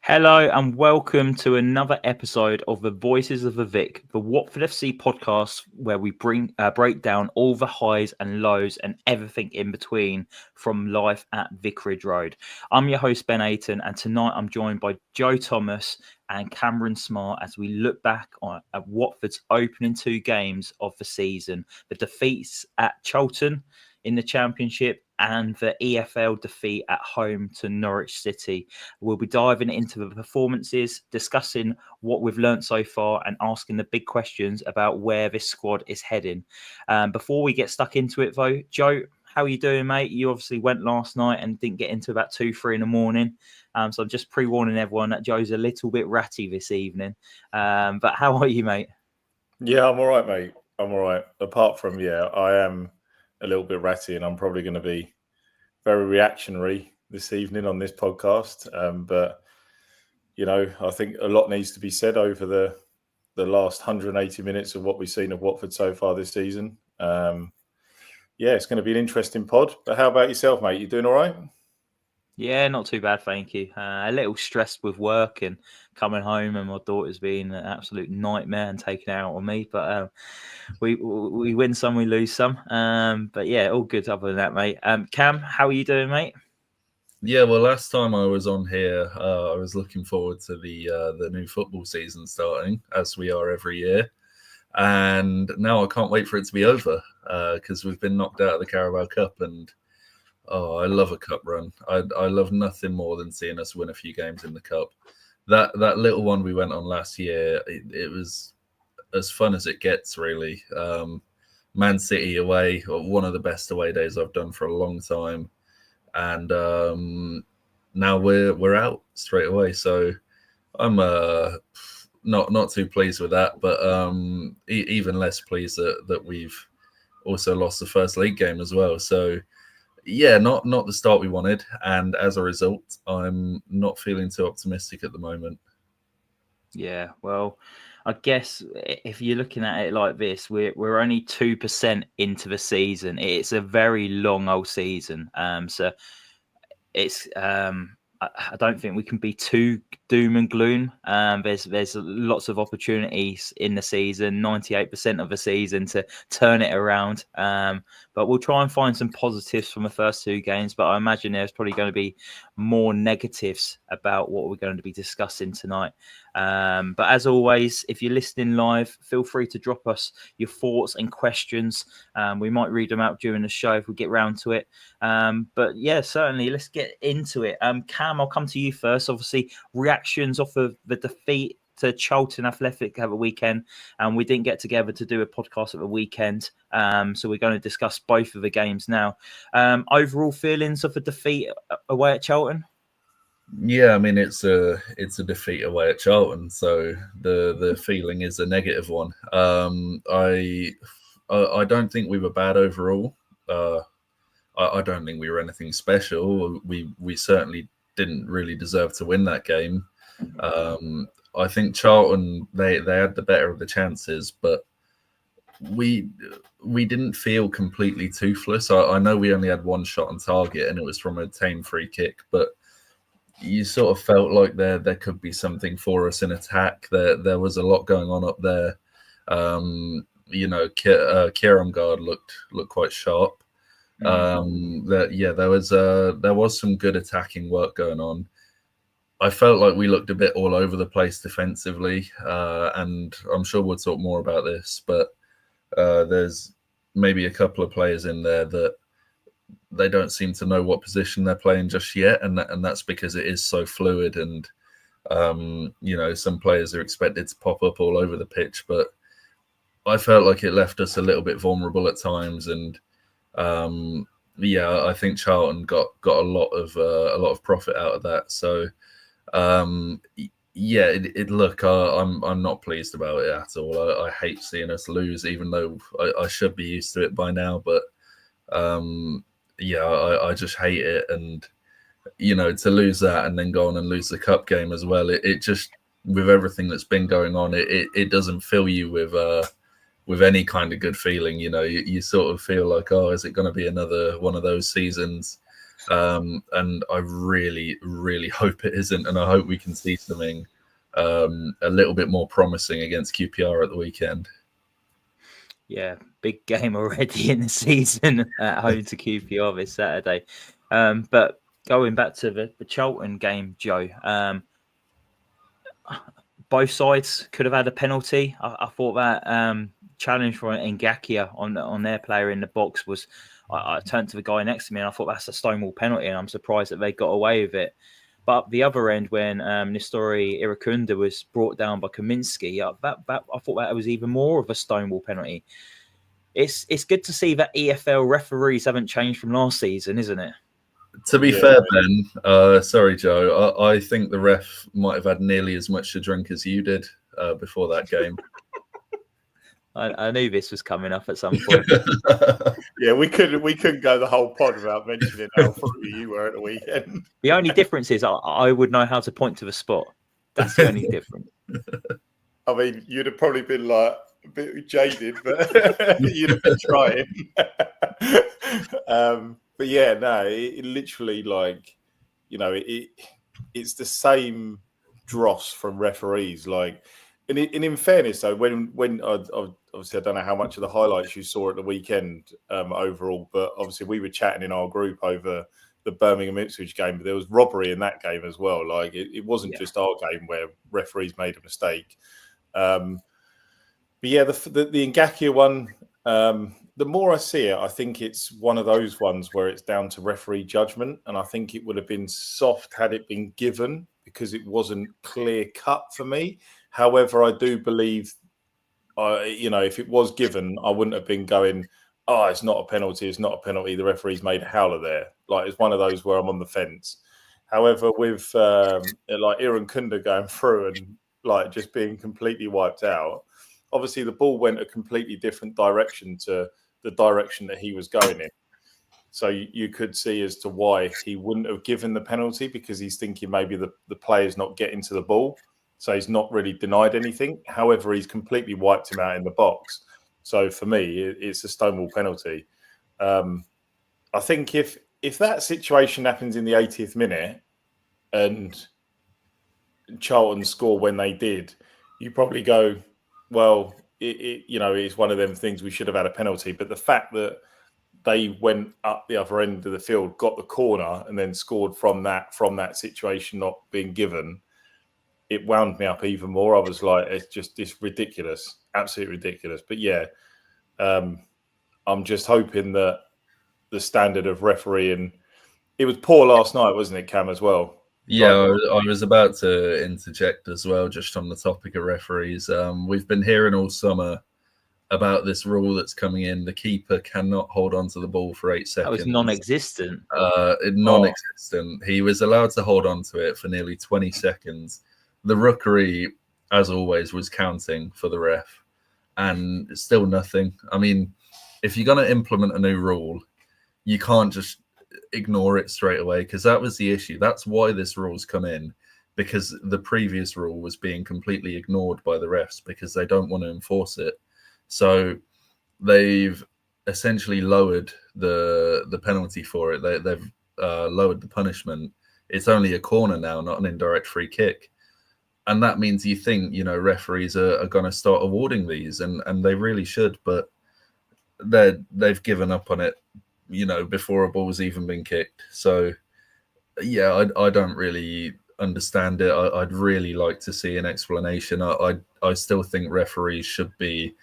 Hello and welcome to another episode of the Voices of the Vic, the Watford FC podcast, where we break down all the highs and lows and everything in between from life at Vicarage Road. I'm your host Ben Ayton, and tonight I'm joined by Joe Thomas and Cameron Smart as we look back at Watford's opening two games of the season, the defeats at Charlton in the Championship and the EFL defeat at home to Norwich City. We'll be diving into the performances, discussing what we've learned so far and asking the big questions about where this squad is heading. Before we get stuck into it though, Joe, how are you doing, mate? You obviously went last night and didn't get into about 2-3 in the morning. So I'm just pre-warning everyone that Joe's a little bit ratty this evening. But how are you, mate? Yeah, I'm all right, mate. I'm all right. Apart from, I am a little bit ratty and I'm probably going to be very reactionary this evening on this podcast. But, I think a lot needs to be said over the last 180 minutes of what we've seen of Watford so far this season. It's going to be an interesting pod. But how about yourself, mate? You doing all right? Yeah, not too bad, thank you. A little stressed with work and coming home, and my daughter's been an absolute nightmare and taking it out on me. But we win some, we lose some. But yeah, all good other than that, mate. Cam, how are you doing, mate? Yeah, well, last time I was on here, I was looking forward to the new football season starting, as we are every year. And now I can't wait for it to be over because we've been knocked out of the Carabao Cup. And I love a cup run. I love nothing more than seeing us win a few games in the cup. That little one we went on last year, it was as fun as it gets, really. Man City away, one of the best away days I've done for a long time. And now we're out straight away. So I'm not too pleased with that, but even less pleased that we've also lost the first league game as well. So yeah, not the start we wanted, and as a result, I'm not feeling too optimistic at the moment. Yeah, well, I guess if you're looking at it like this, we're only 2% into the season. It's a very long old season. So it's I don't think we can be too doom and gloom. There's lots of opportunities in the season, 98% of the season to turn it around. But we'll try and find some positives from the first two games. But I imagine there's probably going to be more negatives about what we're going to be discussing tonight. But as always, if you're listening live, feel free to drop us your thoughts and questions. We might read them out during the show if we get round to it. But yeah, certainly, let's get into it. Cam, I'll come to you first. Obviously, reactions off of the defeat to Charlton Athletic at the weekend, and we didn't get together to do a podcast at the weekend. So we're going to discuss both of the games now. Overall feelings of the defeat away at Charlton? Yeah, I mean it's a defeat away at Charlton, so the feeling is a negative one. I don't think we were bad overall. I don't think we were anything special. We certainly didn't really deserve to win that game. I think Charlton they had the better of the chances, but we didn't feel completely toothless. I know we only had one shot on target, and it was from a tame free kick, but you sort of felt like there could be something for us in attack. There was a lot going on up there. Kieran Guard looked quite sharp. There was some good attacking work going on. I felt like we looked a bit all over the place defensively, and I'm sure we'll talk more about this, but there's maybe a couple of players in there that they don't seem to know what position they're playing just yet, and that's because it is so fluid, and some players are expected to pop up all over the pitch, but I felt like it left us a little bit vulnerable at times, and I think Charlton got a lot of profit out of that. So I'm not pleased about it at all. I hate seeing us lose, even though I should be used to it by now, but I just hate it. And to lose that and then go on and lose the cup game as well, it just, with everything that's been going on, it doesn't fill you with any kind of good feeling. You sort of feel like, oh, is it going to be another one of those seasons? And I really, really hope it isn't, and I hope we can see something a little bit more promising against QPR at the weekend. Yeah, big game already in the season at home to QPR this Saturday. But going back to the Charlton game, Joe, both sides could have had a penalty. I thought that challenge for Ngakia on their player in the box was. I turned to the guy next to me and I thought that's a Stonewall penalty, and I'm surprised that they got away with it. But the other end, when Nistori Irakunda was brought down by Kaminsky, I thought that was even more of a Stonewall penalty. It's good to see that EFL referees haven't changed from last season, isn't it? To be fair, Ben, sorry, Joe, I think the ref might have had nearly as much to drink as you did before that game. I knew this was coming up at some point. Yeah, we couldn't go the whole pod without mentioning how fruity you were at the weekend. The only difference is I would know how to point to the spot. That's the only difference. I mean, you'd have probably been like a bit jaded, but you'd have been trying. But yeah, no, it literally, like, you know, it's the same dross from referees. Like, and in fairness, though, when obviously I don't know how much of the highlights you saw at the weekend overall, but obviously we were chatting in our group over the Birmingham Ipswich game, but there was robbery in that game as well. Like, it wasn't just our game where referees made a mistake. But yeah, the Ngakia one, the more I see it, I think it's one of those ones where it's down to referee judgment, and I think it would have been soft had it been given because it wasn't clear cut for me. However, I do believe, you know, if it was given, I wouldn't have been going, "Oh, it's not a penalty. It's not a penalty. The referee's made a howler there." Like, it's one of those where I'm on the fence. However, with like Iran Kunda going through and like just being completely wiped out, obviously the ball went a completely different direction to the direction that he was going in. So you could see as to why he wouldn't have given the penalty, because he's thinking maybe the player's not getting to the ball. So he's not really denied anything. However, he's completely wiped him out in the box. So for me, it's a Stonewall penalty. I think if that situation happens in the 80th minute and Charlton score when they did, you probably go, well, you know, it's one of them things we should have had a penalty. But the fact that they went up the other end of the field, got the corner, and then scored from that situation not being given, it wound me up even more. I was like, it's ridiculous, absolutely ridiculous. But yeah, I'm just hoping that the standard of refereeing, it was poor last night, wasn't it, Cam, as well? Yeah, I was about to interject as well, just on the topic of referees. We've been hearing all summer about this rule that's coming in. The keeper cannot hold on to the ball for 8 seconds. That was non-existent. Non-existent. He was allowed to hold on to it for nearly 20 seconds. The rookery, as always, was counting for the ref, and still nothing. I mean, if you're going to implement a new rule, you can't just ignore it straight away, because that was the issue. That's why this rule's come in, because the previous rule was being completely ignored by the refs because they don't want to enforce it. So they've essentially lowered the penalty for it. They've lowered the punishment. It's only a corner now, not an indirect free kick. And that means you think, you know, referees are going to start awarding these, and they really should, but they've given up on it, you know, before a ball's even been kicked. So yeah, I don't really understand it. I'd really like to see an explanation. I still think referees should be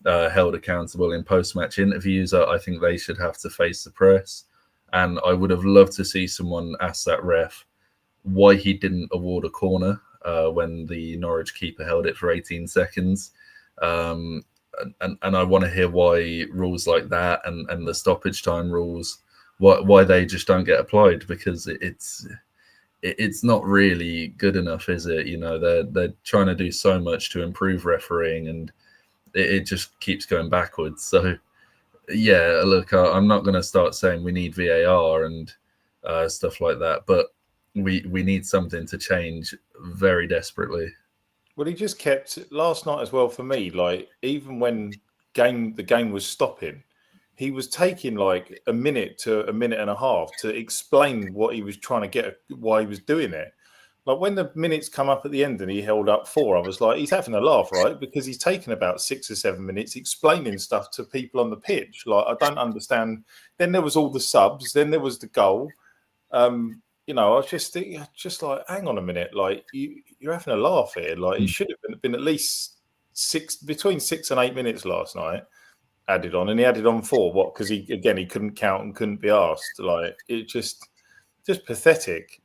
held accountable in post-match interviews. I think they should have to face the press, and I would have loved to see someone ask that ref why he didn't award a corner when the Norwich keeper held it for 18 seconds. And I want to hear why rules like that and the stoppage time rules, why they just don't get applied, because it's not really good enough, is it? You know, they're trying to do so much to improve refereeing, and it just keeps going backwards. So yeah, look, I'm not going to start saying we need VAR and stuff like that, but we need something to change very desperately. Well, he just kept last night as well for me. Like, even when the game was stopping, he was taking like a minute to a minute and a half to explain what he was trying to get, why he was doing it. Like when the minutes come up at the end and he held up 4, I was like, he's having a laugh, right? Because he's taken about 6 or 7 minutes explaining stuff to people on the pitch. Like, I don't understand. Then there was all the subs. Then there was the goal. I was just like, hang on a minute. Like, you're having a laugh here. Like, it should have been at least between 6 and 8 minutes last night added on. And he added on 4. What? Because he couldn't count and couldn't be asked. Like, it just pathetic.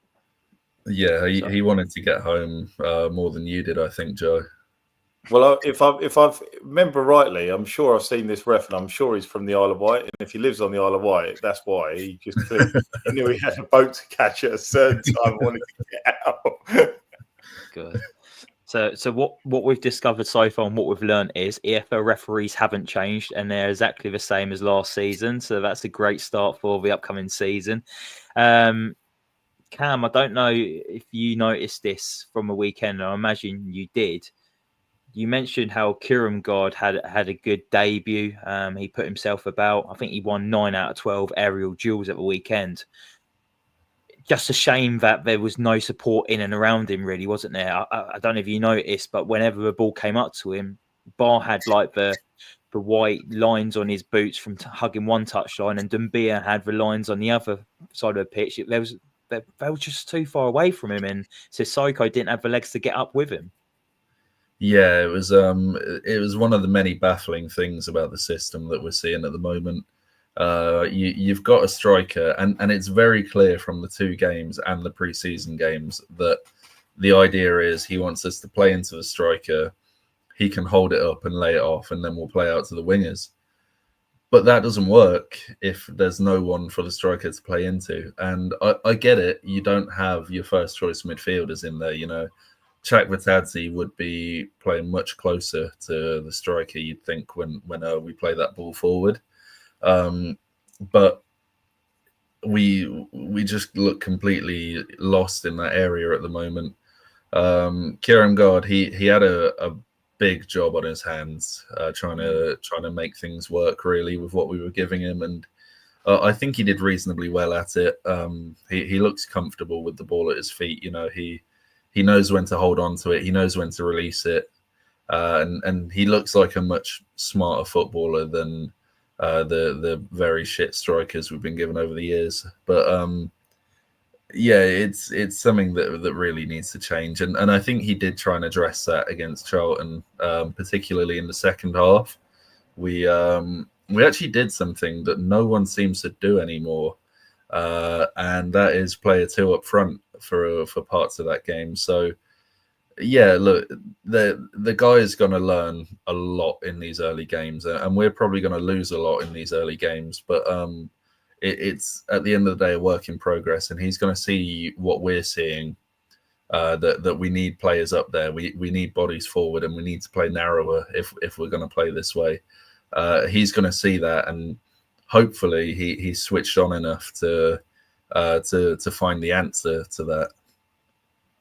Yeah, he wanted to get home more than you did, I think, Joe. Well, if I remember rightly, I'm sure I've seen this ref, and I'm sure he's from the Isle of Wight. And if he lives on the Isle of Wight, that's why he just clearly he knew he had a boat to catch at a certain time. And wanted to get out. Good. So what we've discovered so far and what we've learned is EFL referees haven't changed and they're exactly the same as last season. So that's a great start for the upcoming season. Cam, I don't know if you noticed this from the weekend. I imagine you did. You mentioned how Kiprianu had a good debut. He put himself about. I think he won 9 out of 12 aerial duels at the weekend. Just a shame that there was no support in and around him, really, wasn't there? I don't know if you noticed, but whenever the ball came up to him, Bar had like the white lines on his boots from hugging one touchline, and Dumbia had the lines on the other side of the pitch. They were just too far away from him, and Sissoko didn't have the legs to get up with him. Yeah, it was one of the many baffling things about the system that we're seeing at the moment. You've got a striker, and it's very clear from the 2 games and the pre-season games that the idea is he wants us to play into the striker. He can hold it up and lay it off, and then we'll play out to the wingers. But that doesn't work if there's no one for the striker to play into. And I get it. You don't have your first choice midfielders in there. Chak Vitadze would be playing much closer to the striker, you'd think, when we play that ball forward. But we just look completely lost in that area at the moment. Kiprianu, he had a big job on his hands, trying to make things work really with what we were giving him, and I think he did reasonably well at it. He looks comfortable with the ball at his feet. He knows when to hold on to it. He knows when to release it, and he looks like a much smarter footballer than the very shit strikers we've been given over the years. But yeah, it's something that really needs to change, and I think he did try and address that against Charlton, particularly in the second half. We actually did something that no one seems to do anymore, and that is play a 2 up front for parts of that game. So yeah, look, the guy is going to learn a lot in these early games, and we're probably going to lose a lot in these early games, but it's at the end of the day a work in progress, and he's going to see what we're seeing, that we need players up there, we need bodies forward, and we need to play narrower if we're going to play this way. He's going to see that, and hopefully he's switched on enough to find the answer to that.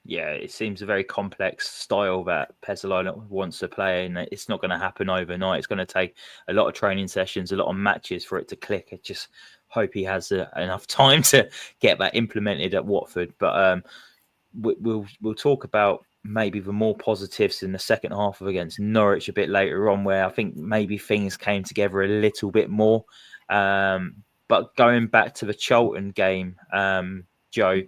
Yeah, it seems a very complex style that Pezzolano wants to play, and it's not going to happen overnight. It's going to take a lot of training sessions, a lot of matches for it to click. I just hope he has enough time to get that implemented at Watford. But we'll talk about maybe the more positives in the second half of against Norwich a bit later on, where I think maybe things came together a little bit more. But going back to the Charlton game, Joe,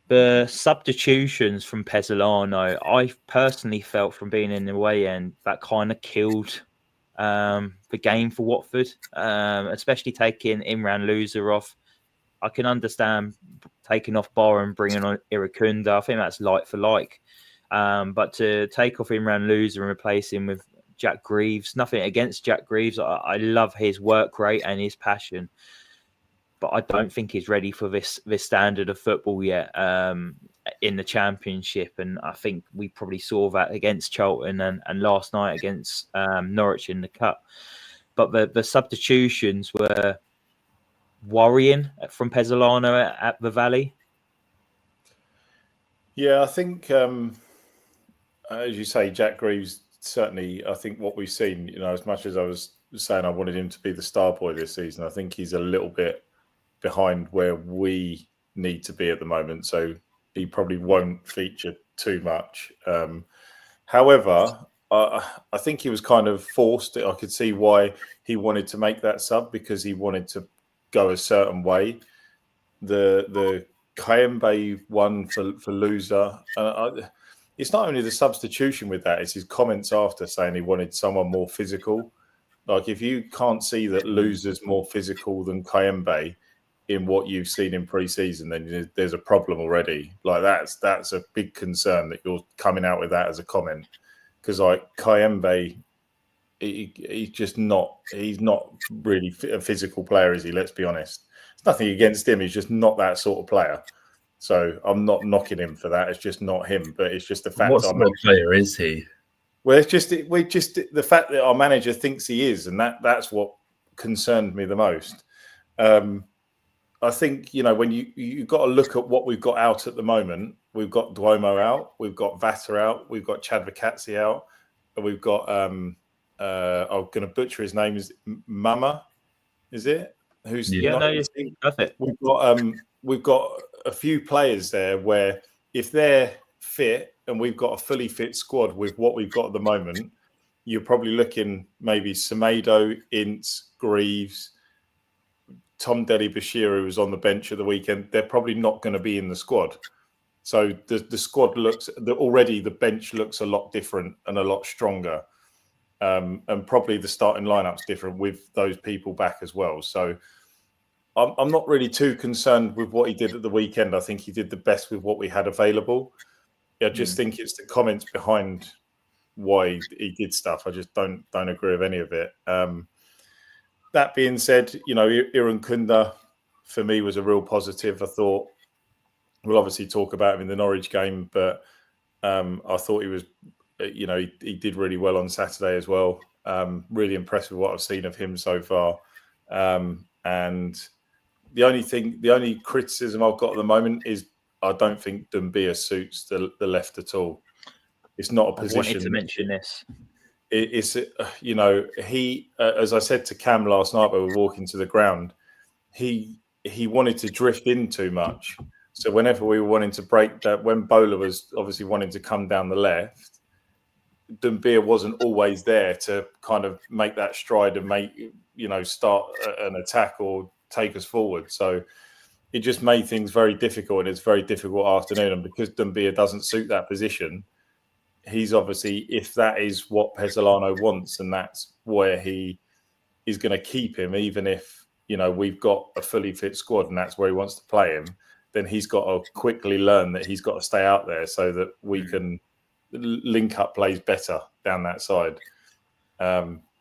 the substitutions from Pezzolano, I personally felt from being in the away end that kind of killed the game for Watford, especially taking Imran Loser off. I can understand taking off Bar and bringing on Irukunda. I think that's like for like. But to take off Imran Loser and replace him with Jack Greaves, nothing against Jack Greaves. I love his work rate and his passion, but I don't think he's ready for this standard of football yet in the Championship. And I think we probably saw that against Charlton and last night against Norwich in the Cup. But the substitutions were worrying from Pezzolano at the Valley. Yeah, I think, as you say, Jack Greaves, certainly, I think what we've seen, as much as I was saying I wanted him to be the star boy this season. I think he's a little bit behind where we need to be at the moment, so he probably won't feature too much. However, I think he was kind of forced. I could see why he wanted to make that sub, because he wanted to go a certain way. The Kayembe one for loser. It's not only the substitution with that; it's his comments after saying he wanted someone more physical. Like, if you can't see that loser's more physical than Kayembe in what you've seen in pre-season, then there's a problem already. Like, that's a big concern that you're coming out with that as a comment, because like Kayembe, he's not really a physical player, is he? Let's be honest. It's nothing against him. He's just not that sort of player. So I'm not knocking him for that. It's just not him. But it's just the fact. What sort of player is he? Well, it's just the fact that our manager thinks he is, and that's what concerned me the most. I think, when you've got to look at what we've got out at the moment. We've got Duomo out, we've got Vata out, we've got Chadvikatsi out, and we've got I'm going to butcher his name. Is Mama? Is it? Who's perfect. We've got a few players there where, if they're fit and we've got a fully fit squad with what we've got at the moment, you're probably looking maybe Semedo, Ince, Greaves, Tom Deli Bashir, who was on the bench at the weekend. They're probably not going to be in the squad. So the squad already the bench looks a lot different and a lot stronger. And probably the starting lineup's different with those people back as well. So I'm not really too concerned with what he did at the weekend. I think he did the best with what we had available. I just think it's the comments behind why he did stuff. I just don't agree with any of it. That being said, Iran Kunda for me was a real positive. I thought we'll obviously talk about him in the Norwich game, but I thought he was, he did really well on Saturday as well. Really impressed with what I've seen of him so far. And the only criticism I've got at the moment is I don't think Dumbia suits the left at all. It's not a position. I wanted to mention this. It's he, as I said to Cam last night when we were walking to the ground, he wanted to drift in too much. So whenever we were wanting to break that, when Bola was obviously wanting to come down the left, Dumbia wasn't always there to kind of make that stride and start an attack or take us forward. So it just made things very difficult, and it's a very difficult afternoon. And because Dumbia doesn't suit that position, he's obviously, if that is what Pesolano wants and that's where he is going to keep him, even if, we've got a fully fit squad and that's where he wants to play him, then he's got to quickly learn that he's got to stay out there so that we can link up plays better down that side.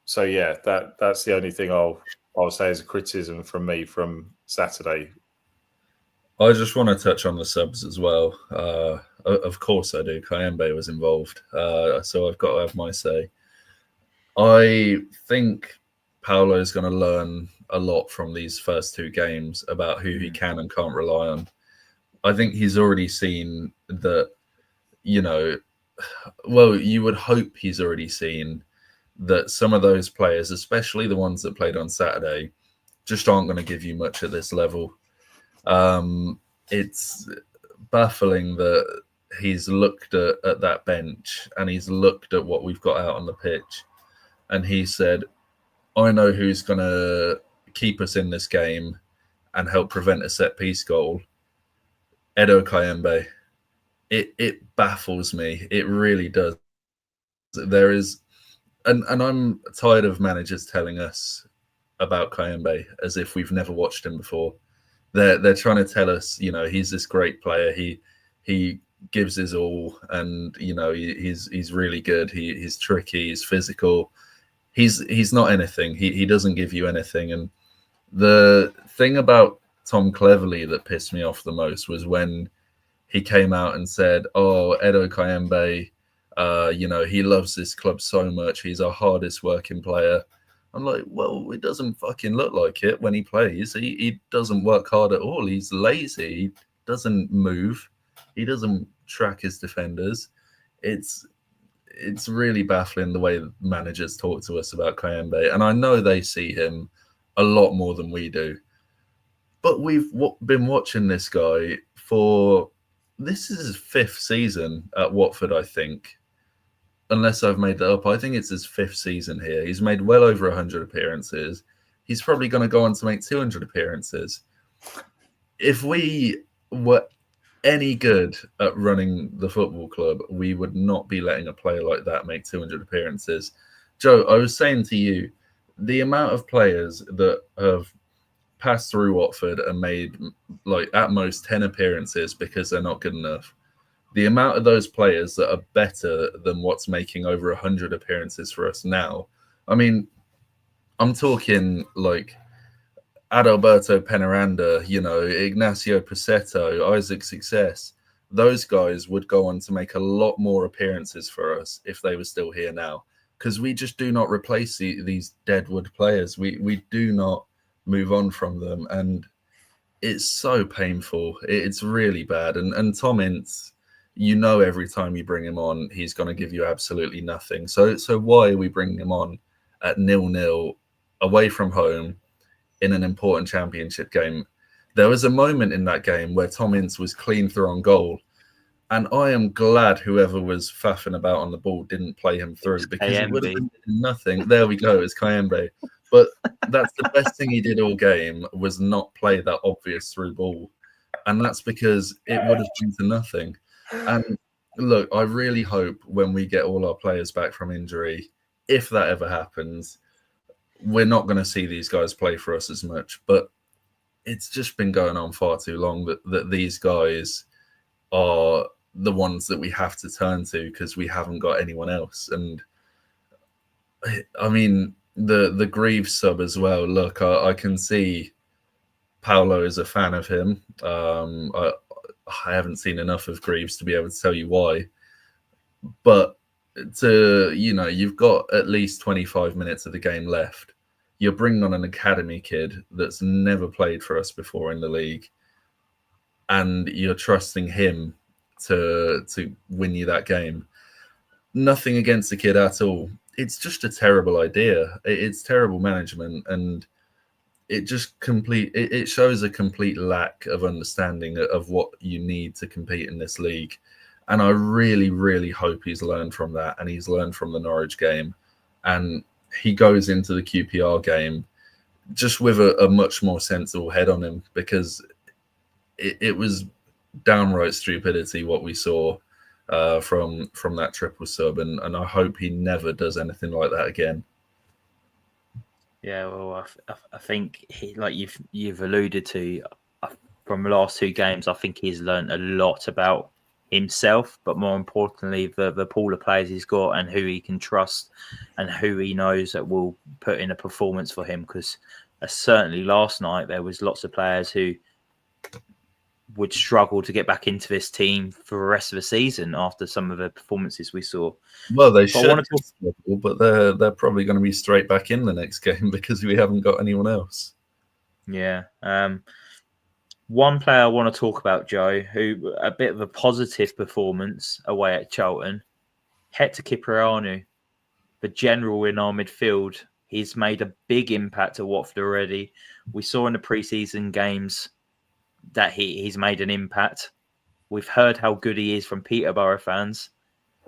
So yeah, that's the only thing I'll say is a criticism from me from Saturday. I just want to touch on the subs as well. Of course I do. Kayembe was involved, so I've got to have my say. I think Paolo is going to learn a lot from these first two games about who he can and can't rely on. I think he's already seen that, well, you would hope he's already seen that some of those players, especially the ones that played on Saturday, just aren't going to give you much at this level. It's baffling that he's looked at that bench and he's looked at what we've got out on the pitch, and he said, I know who's going to keep us in this game and help prevent a set-piece goal. Edo Kayembe. It baffles me. It really does. There is, and I'm tired of managers telling us about Kayembe as if we've never watched him before. They're trying to tell us, he's this great player. He gives his all, and he's really good. He's tricky. He's physical. He's not anything. He doesn't give you anything. And the thing about Tom Cleverley that pissed me off the most was when he came out and said, "Oh, Edo Kayembe, he loves this club so much. He's our hardest working player." I'm like, well, it doesn't fucking look like it when he plays. He doesn't work hard at all. He's lazy. He doesn't move. He doesn't track his defenders. It's it's really baffling the way managers talk to us about Kayembe, and I know they see him a lot more than we do. But we've been watching this guy for this is his 5th season at Watford, I think. Unless I've made that up, I think it's his 5th season here. He's made well over 100 appearances. He's probably going to go on to make 200 appearances. If we were any good at running the football club, we would not be letting a player like that make 200 appearances. Joe, I was saying to you, the amount of players that have passed through Watford and made like at most 10 appearances because they're not good enough. The amount of those players that are better than what's making over 100 appearances for us now. I mean, I'm talking like Adalberto Penaranda, Ignacio Paceto, Isaac Success. Those guys would go on to make a lot more appearances for us if they were still here now, because we just do not replace these deadwood players. We do not move on from them, and it's so painful. It's really bad. And Tom Ince, every time you bring him on, he's going to give you absolutely nothing. So why are we bringing him on at 0-0 away from home in an important championship game? There was a moment in that game where Tom Ince was clean through on goal, and I am glad whoever was faffing about on the ball didn't play him through, because it would have been nothing. There we go, it's Kayembe. But that's the best thing he did all game, was not play that obvious through ball. And that's because it would have been to nothing. And look, I really hope when we get all our players back from injury, if that ever happens, we're not going to see these guys play for us as much. But it's just been going on far too long that these guys are the ones that we have to turn to, because we haven't got anyone else. And I mean, the Greaves sub as well. Look, I can see Paolo is a fan of him. I haven't seen enough of Greaves to be able to tell you why. But you've got at least 25 minutes of the game left. You're bringing on an academy kid that's never played for us before in the league, and you're trusting him to win you that game. Nothing against the kid at all. It's just a terrible idea. It's terrible management, and it shows a complete lack of understanding of what you need to compete in this league. And I really, really hope he's learned from that, and he's learned from the Norwich game, and he goes into the QPR game just with a much more sensible head on him, because it was downright stupidity what we saw from that triple sub, and I hope he never does anything like that again. Yeah, well, I think like you've alluded to, from the last 2 games, I think he's learned a lot about himself, but more importantly, the pool of players he's got and who he can trust and who he knows that will put in a performance for him. Because certainly last night there was lots of players who would struggle to get back into this team for the rest of the season after some of the performances we saw. Well, they should, but they're probably going to be straight back in the next game because we haven't got anyone else. Yeah. One player I want to talk about, Joe, who a bit of a positive performance away at Charlton, Hector Kiprianu, the general in our midfield. He's made a big impact at Watford already. We saw in the pre-season games that he's made an impact. We've heard how good he is from Peterborough fans,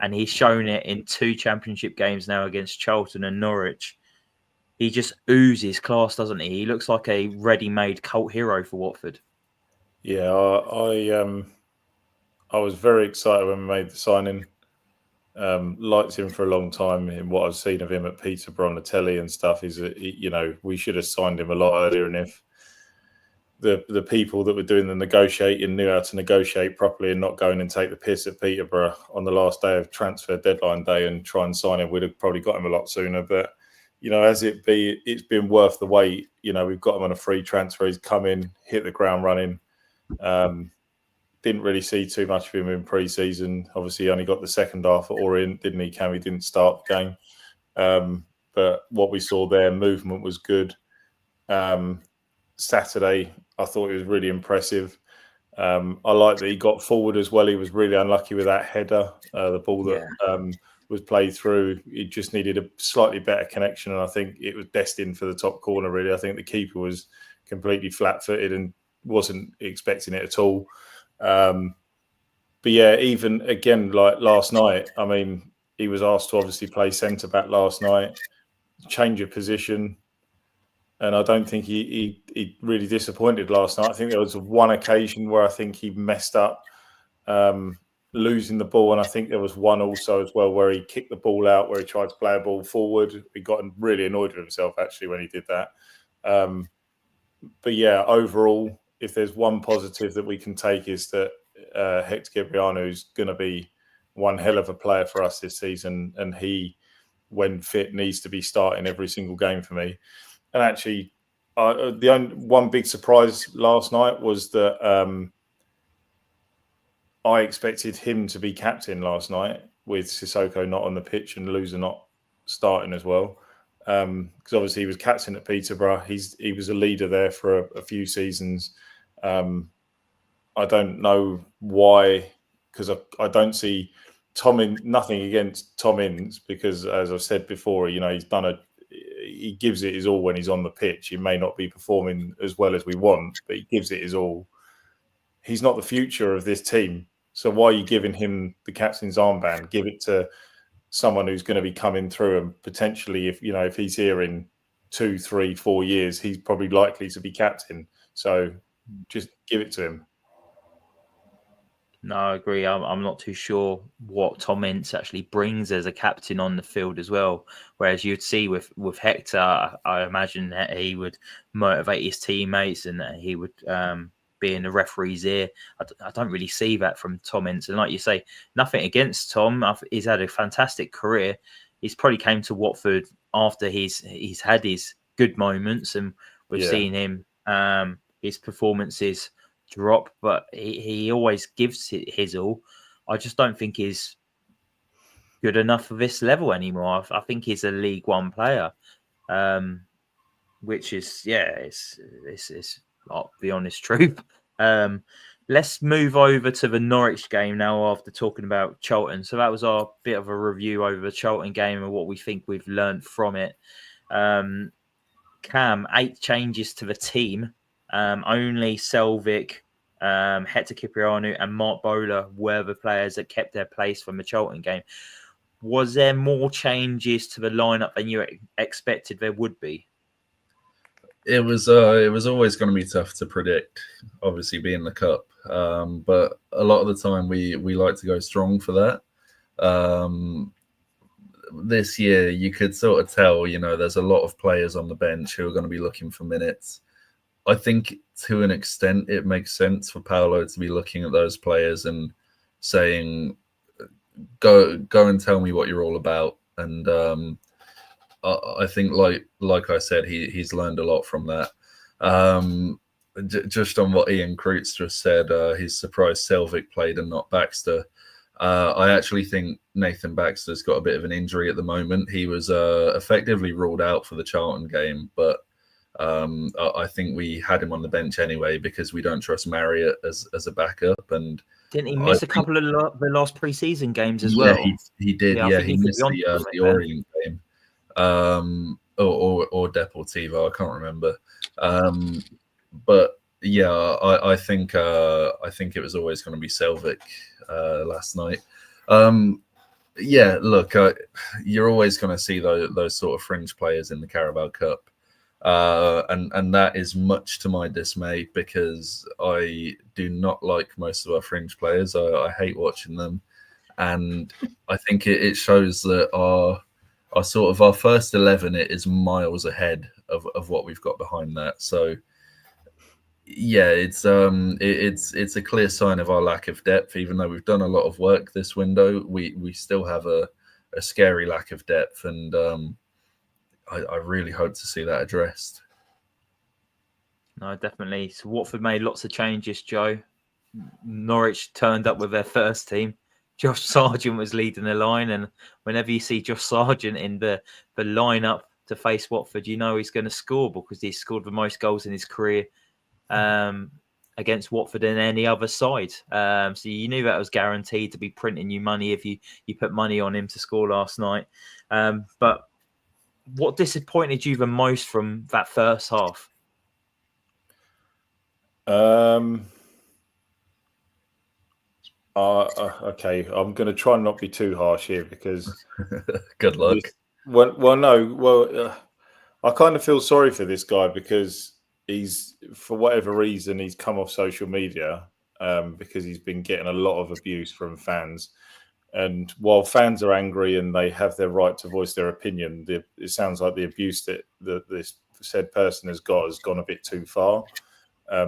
and he's shown it in 2 championship games now against Charlton and Norwich. He just oozes class, doesn't he? He looks like a ready-made cult hero for Watford. Yeah, I was very excited when we made the signing. Liked him for a long time. In what I've seen of him at Peterborough on the telly and stuff, we should have signed him a lot earlier. And if the people that were doing the negotiating knew how to negotiate properly and not going and take the piss at Peterborough on the last day of transfer deadline day and try and sign him, we'd have probably got him a lot sooner. But it's been worth the wait. We've got him on a free transfer. He's come in, hit the ground running. Didn't really see too much of him in pre-season. Obviously, he only got the second half at Orient, didn't he? He didn't start the game. But what we saw there, movement was good. Saturday, I thought it was really impressive. I like that he got forward as well. He was really unlucky with that header, the ball that was played through. It just needed a slightly better connection, and I think it was destined for the top corner, really. I think the keeper was completely flat-footed and wasn't expecting it at all. But yeah, even again, like last night, I mean, he was asked to obviously play centre-back last night, change of position, and I don't think he really disappointed last night. I think there was one occasion where I think he messed up, losing the ball, and I think there was one also as well where he kicked the ball out, where he tried to play a ball forward. He got really annoyed with himself actually when he did that. But yeah, overall, if there's one positive that we can take is that Hector Kiprianu is going to be one hell of a player for us this season, and he, when fit, needs to be starting every single game for me. And actually, the only one big surprise last night was that I expected him to be captain last night with Sissoko not on the pitch and Loser not starting as well. Because obviously he was captain at Peterborough. He was a leader there for a few seasons. I don't know why, because I don't see nothing against Tom Ince, because as I've said before, he gives it his all when he's on the pitch. He may not be performing as well as we want, but he gives it his all. He's not the future of this team. So why are you giving him the captain's armband? Give it to someone who's going to be coming through, and potentially, if he's here in 2, 3, 4 years, he's probably likely to be captain. So just give it to him. No, I agree. I'm not too sure what Tom Ince actually brings as a captain on the field as well. Whereas you'd see with Hector, I imagine that he would motivate his teammates and that he would be in the referee's ear. I don't really see that from Tom Ince. And like you say, nothing against Tom. He's had a fantastic career. He's probably came to Watford after he's had his good moments, and we've seen him his performances drop, but he always gives his all. I just don't think he's good enough for this level anymore. I think he's a League One player, which is it's not the honest truth. Let's move over to the Norwich game now after talking about Charlton. So that was our bit of a review over the Charlton game and what we think we've learned from it. Cam, 8 changes to the team. Only Selvik, Hector Kiprianu and Mark Bowler were the players that kept their place from the Charlton game. Was there more changes to the lineup than you expected there would be? It was always going to be tough to predict, obviously being the cup. But a lot of the time we like to go strong for that. This year you could sort of tell, there's a lot of players on the bench who are going to be looking for minutes. I think to an extent it makes sense for Paolo to be looking at those players and saying, go and tell me what you're all about. And I think, like I said, he's learned a lot from that. Just on what Ian Kreutz just said, he's surprised Selvik played and not Baxter. I actually think Nathan Baxter's got a bit of an injury at the moment. He was effectively ruled out for the Charlton game, but I think we had him on the bench anyway because we don't trust Marriott as a backup. And didn't he miss a couple of the last pre-season games as well? He did. Yeah, he missed the Orient game, or Deportivo. I can't remember. But yeah, I think it was always going to be Selvik last night. Yeah, look, you're always going to see those sort of fringe players in the Carabao Cup. And that is much to my dismay because I do not like most of our fringe players. I hate watching them, and I think it shows that our sort of our first 11 is miles ahead of what we've got behind that. So yeah, it's a clear sign of our lack of depth. Even though we've done a lot of work this window, we still have a scary lack of depth, and I really hope to see that addressed. No, definitely. So Watford made lots of changes, Joe. Norwich turned up with their first team. Josh Sargent was leading the line, and whenever you see Josh Sargent in the lineup to face Watford, you know he's going to score because he's scored the most goals in his career. against Watford and any other side. So you knew that was guaranteed to be printing you money if you put money on him to score last night. But what disappointed you the most from that first half? Okay, I'm going to try and not be too harsh here because good luck. I kind of feel sorry for this guy because he's, for whatever reason, he's come off social media because he's been getting a lot of abuse from fans. And while fans are angry and they have their right to voice their opinion, it sounds like the abuse that this said person has gone a bit too far.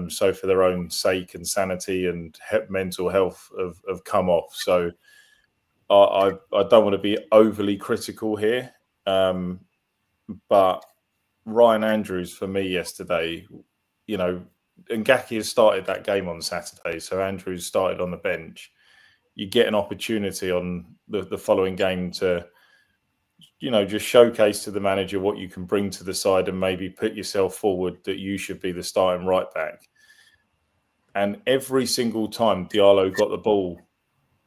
So for their own sake and sanity and mental health have come off. So I don't want to be overly critical here, but Ryan Andrews for me yesterday, and Gaki has started that game on Saturday, so Andrews started on the bench. You get an opportunity on the following game to, just showcase to the manager what you can bring to the side and maybe put yourself forward that you should be the starting right back. And every single time Diallo got the ball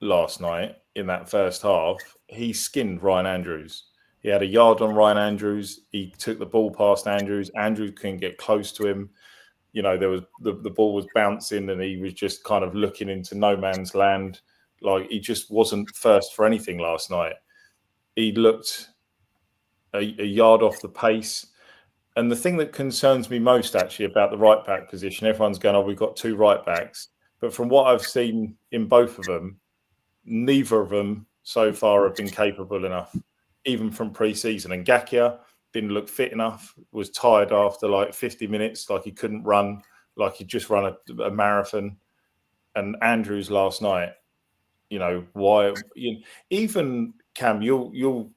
last night in that first half, he skinned Ryan Andrews. He had a yard on Ryan Andrews. He took the ball past Andrews. Andrews couldn't get close to him. There was the ball was bouncing and he was just kind of looking into no man's land. Like, he just wasn't first for anything last night. He looked a yard off the pace. And the thing that concerns me most actually about the right back position, everyone's going, oh, we've got two right backs. But from what I've seen in both of them, neither of them so far have been capable enough, even from pre-season. And Gakia didn't look fit enough, was tired after like 50 minutes, like he couldn't run, like he'd just run a marathon. And Andrews last night, why? Even Cam, you'll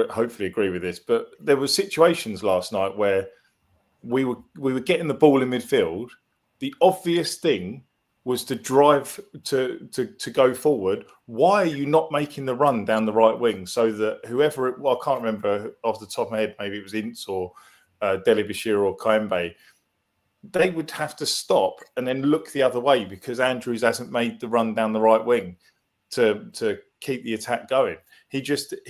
hopefully agree with this, but there were situations last night where we were getting the ball in midfield. The obvious thing was to drive to go forward. Why are you not making the run down the right wing so that whoever I can't remember off the top of my head, maybe it was Ince or Deli Bashir or Kaimbe, they would have to stop and then look the other way because Andrews hasn't made the run down the right wing to keep the attack going. He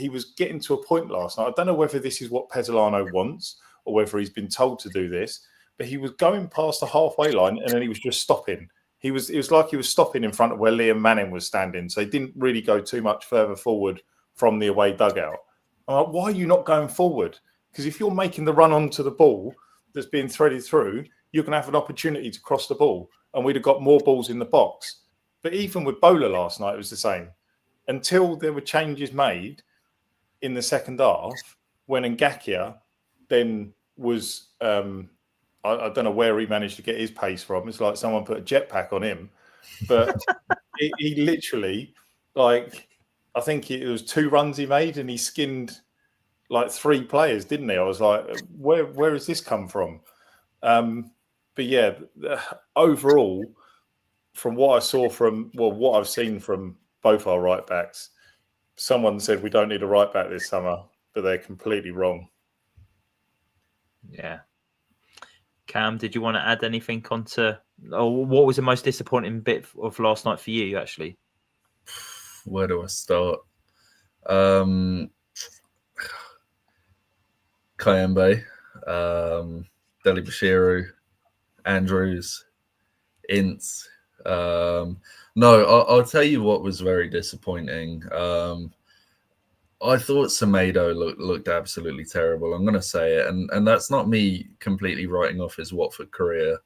was getting to a point last night. I don't know whether this is what Pezzolano wants or whether he's been told to do this, but he was going past the halfway line and then he was just stopping. It was like he was stopping in front of where Liam Manning was standing. So he didn't really go too much further forward from the away dugout. I'm like, why are you not going forward? Because if you're making the run onto the ball that's being threaded through, you're going to have an opportunity to cross the ball. And we'd have got more balls in the box. But even with Bola last night, it was the same. Until there were changes made in the second half, when Ngakia then was... I don't know where he managed to get his pace from. It's like someone put a jetpack on him. But he literally, I think it was 2 runs he made and he skinned like 3 players, didn't he? I was like, where has this come from? But yeah, overall, from what I saw what I've seen from both our right backs, someone said we don't need a right back this summer, but they're completely wrong. Yeah. Cam, did you want to add anything onto, or what was the most disappointing bit of last night for you, actually? Where do I start? Kayembe, Deli Bashiru, Andrews, Ince. No, I'll tell you what was very disappointing. I thought Semedo looked absolutely terrible. I'm going to say it, and that's not me completely writing off his Watford career.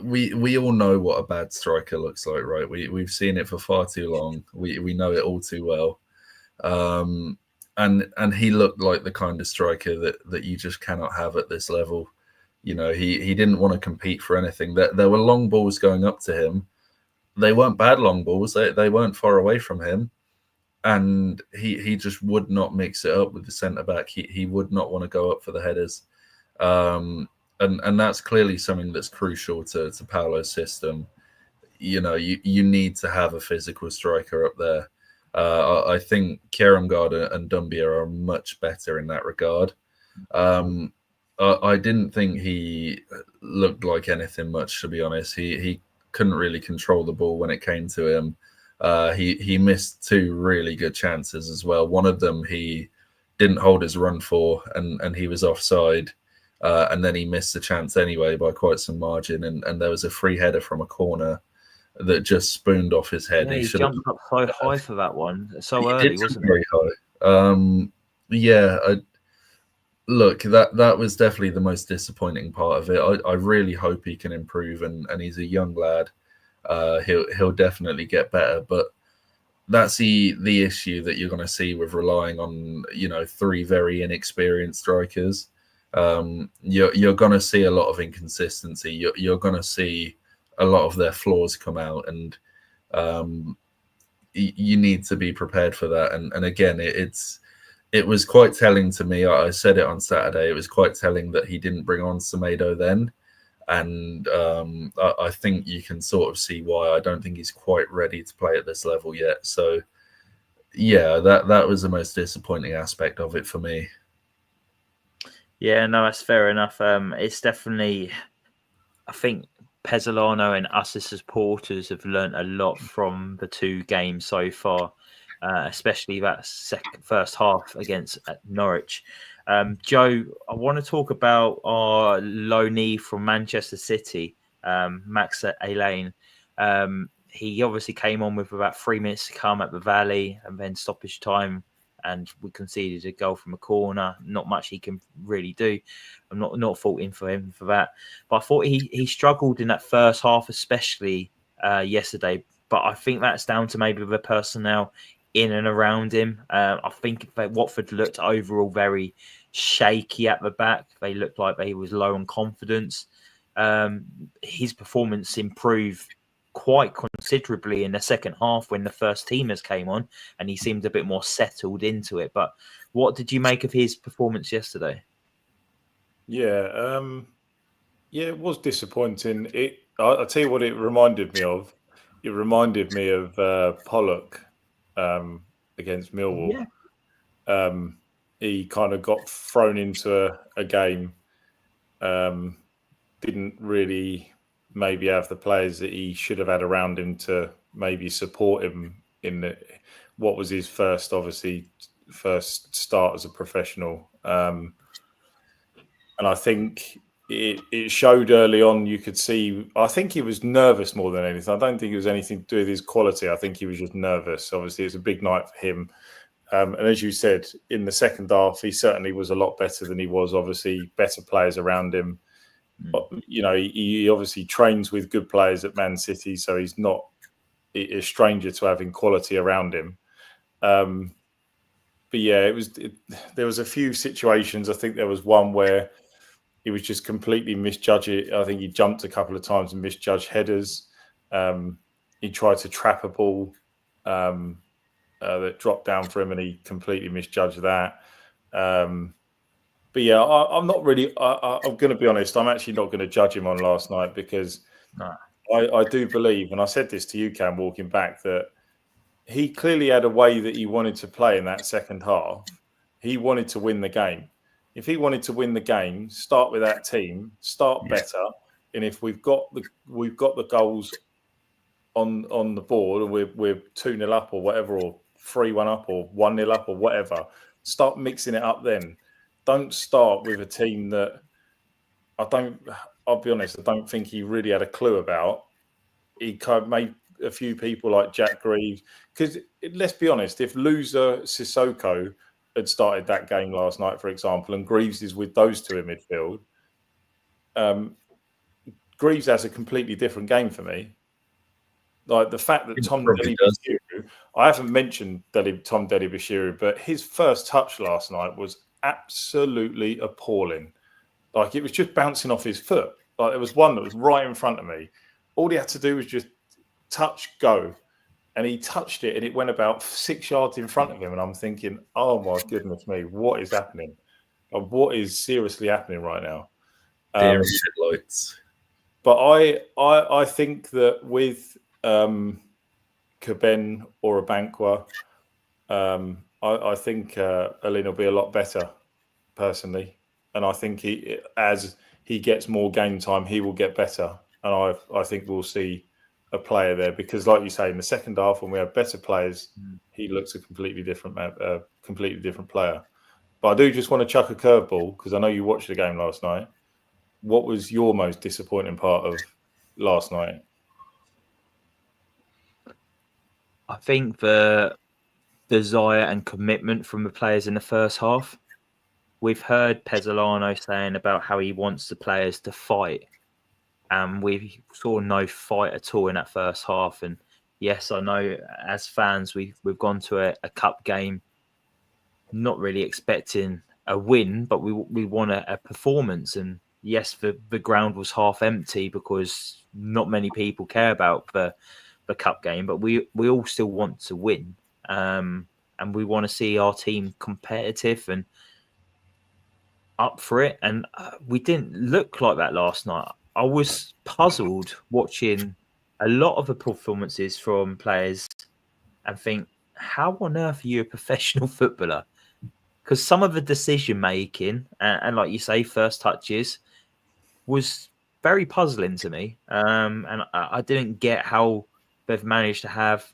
We all know what a bad striker looks like, right? We've seen it for far too long. We know it all too well. And he looked like the kind of striker that you just cannot have at this level. He didn't want to compete for anything. There were long balls going up to him. They weren't bad long balls. They weren't far away from him. And he just would not mix it up with the centre-back. He would not want to go up for the headers. And that's clearly something that's crucial to Paulo's system. You need to have a physical striker up there. I think Kieramgard and Dumbia are much better in that regard. I didn't think he looked like anything much, to be honest. He couldn't really control the ball when it came to him. He missed 2 really good chances as well. One of them he didn't hold his run for, and he was offside. And then he missed the chance anyway by quite some margin. And there was a free header from a corner that just spooned off his head. Yeah, he jumped up so high for that one, so early, wasn't it? Very high. Yeah. Look, that was definitely the most disappointing part of it. I really hope he can improve, and he's a young lad. He'll definitely get better, but that's the issue that you're going to see with relying on 3 very inexperienced strikers. You're going to see a lot of inconsistency. You're going to see a lot of their flaws come out, and you need to be prepared for that. And again, it was quite telling to me. I said it on Saturday. It was quite telling that he didn't bring on Semedo then. And I think you can sort of see why. I don't think he's quite ready to play at this level yet. So, yeah, that was the most disappointing aspect of it for me. Yeah, no, that's fair enough. It's definitely, I think Pezzolano and us as supporters have learnt a lot from the 2 games so far, especially that first half against Norwich. Joe, I want to talk about our loanee from Manchester City, Max Elaine. He obviously came on with about 3 minutes to come at the Valley, and then stoppage time, and we conceded a goal from a corner. Not much he can really do. I'm not faulting for him for that. But I thought he struggled in that first half, especially yesterday. But I think that's down to maybe the personnel in and around him. I think that Watford looked overall very shaky at the back. They looked like they was low on confidence. His performance improved quite considerably in the second half when the first teamers came on, and he seemed a bit more settled into it. But what did you make of his performance yesterday? Yeah, it was disappointing. I'll tell you what it reminded me of. It reminded me of Pollock against Millwall. Yeah. He kind of got thrown into a game, didn't really maybe have the players that he should have had around him to maybe support him in what was his first start as a professional. And I think it showed early on. You could see, I think he was nervous more than anything. I don't think it was anything to do with his quality. I think he was just nervous. Obviously, it's a big night for him. And as you said, in the second half, he certainly was a lot better than he was. Obviously, better players around him. But, he obviously trains with good players at Man City, so he's not a stranger to having quality around him. But yeah, there was a few situations. I think there was one where he was just completely misjudging. I think he jumped a couple of times and misjudged headers. He tried to trap a ball that dropped down for him, and he completely misjudged that. But yeah, I'm not really. I'm going to be honest. I'm actually not going to judge him on last night because I do believe, and I said this to you, Cam, walking back, that he clearly had a way that he wanted to play in that second half. He wanted to win the game. If he wanted to win the game, start with that team, start better, and if we've got the goals on the board, and we're 2-0 up or whatever, or 3-1 up or 1-0 up or whatever, start mixing it up then. Don't start with a team that I'll be honest, I don't think he really had a clue about. He kind of made a few people like Jack Greaves, because let's be honest, if loser Sissoko had started that game last night, for example, and Greaves is with those 2 in midfield, Greaves has a completely different game for me. Like the fact that Tom Dele-Bashiru, I haven't mentioned Tom Dele-Bashiru, but his first touch last night was absolutely appalling. Like it was just bouncing off his foot. Like there was one that was right in front of me. All he had to do was just touch, go. And he touched it and it went about 6 yards in front of him. And I'm thinking, oh my goodness me, what is happening? What is seriously happening right now? Headlights. But I think that with Caben or Abankwah, I think Alin will be a lot better, personally. and I think as he gets more game time, he will get better. And I think we'll see a player there because, like you say, in the second half when we have better players, he looks a completely different player. But I do just want to chuck a curveball because I know you watched the game last night. What was your most disappointing part of last night? I think the desire and commitment from the players in the first half. We've heard Pezzolano saying about how he wants the players to fight, and we saw no fight at all in that first half. And yes, I know as fans we've gone to a cup game not really expecting a win, but we want a performance. And yes, the ground was half empty because not many people care about the cup game, but we all still want to win, and we want to see our team competitive and up for it. And we didn't look like that last night. I was puzzled watching a lot of the performances from players and think, how on earth are you a professional footballer? Because some of the decision making and like you say, first touches was very puzzling to me. And I didn't get how they've managed to have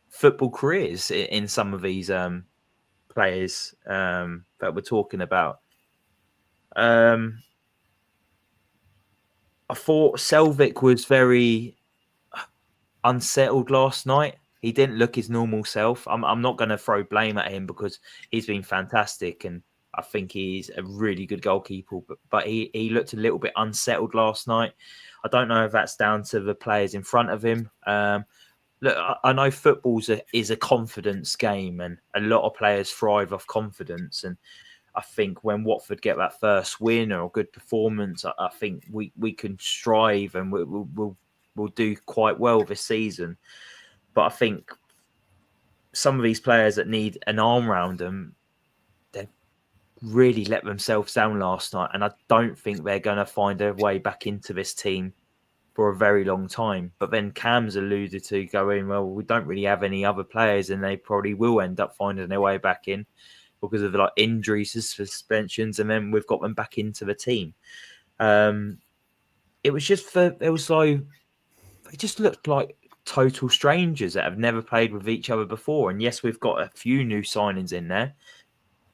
football careers in some of these players that we're talking about. I thought Selvik was very unsettled last night. He didn't look his normal self. I'm not going to throw blame at him because he's been fantastic and I think he's a really good goalkeeper. But he looked a little bit unsettled last night. I don't know if that's down to the players in front of him. Look, I know football is a confidence game and a lot of players thrive off confidence. And I think when Watford get that first win or a good performance, I think we can strive and we'll do quite well this season. But I think some of these players that need an arm around them, they really let themselves down last night. And I don't think they're going to find their way back into this team for a very long time. But then Cam's alluded to going, well, we don't really have any other players and they probably will end up finding their way back in because of like injuries, suspensions, and then we've got them back into the team. It was just it just looked like total strangers that have never played with each other before. And yes, we've got a few new signings in there,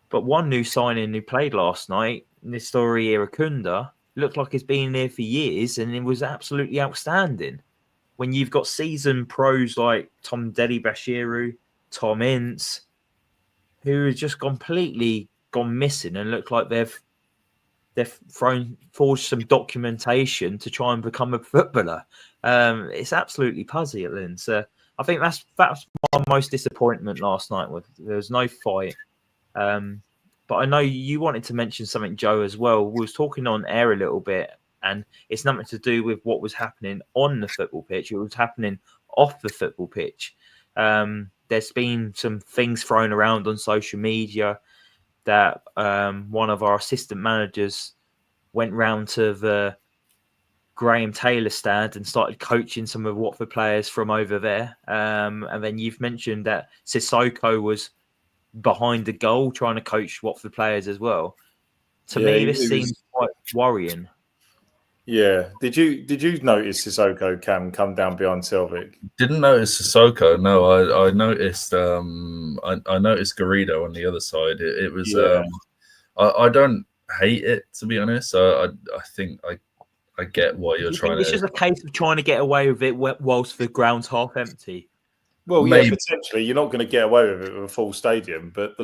but one new signing who played last night, Nestori Irakunda, looked like he's been there for years and it was absolutely outstanding. When you've got seasoned pros like Tom Dedi Bashiru, Tom Ince, who has just completely gone missing and look like they've forged some documentation to try and become a footballer. It's absolutely puzzling. So I think that's my most disappointment last night. There was no fight. But I know you wanted to mention something, Joe, as well. We was talking on air a little bit, and it's nothing to do with what was happening on the football pitch. It was happening off the football pitch. There's been some things thrown around on social media that one of our assistant managers went round to the Graham Taylor stand and started coaching some of Watford players from over there. And then you've mentioned that Sissoko was behind the goal trying to coach Watford players as well. To me, this seems quite worrying. Yeah. Did you notice Sissoko come down behind Selvik? Didn't notice Sissoko. No, I noticed. I noticed Garrido on the other side. It was. Yeah. I don't hate it, to be honest. I think I get what you're trying to. It's just a case of trying to get away with it whilst the ground's half empty. Well, maybe. Yeah, potentially you're not going to get away with it with a full stadium, but the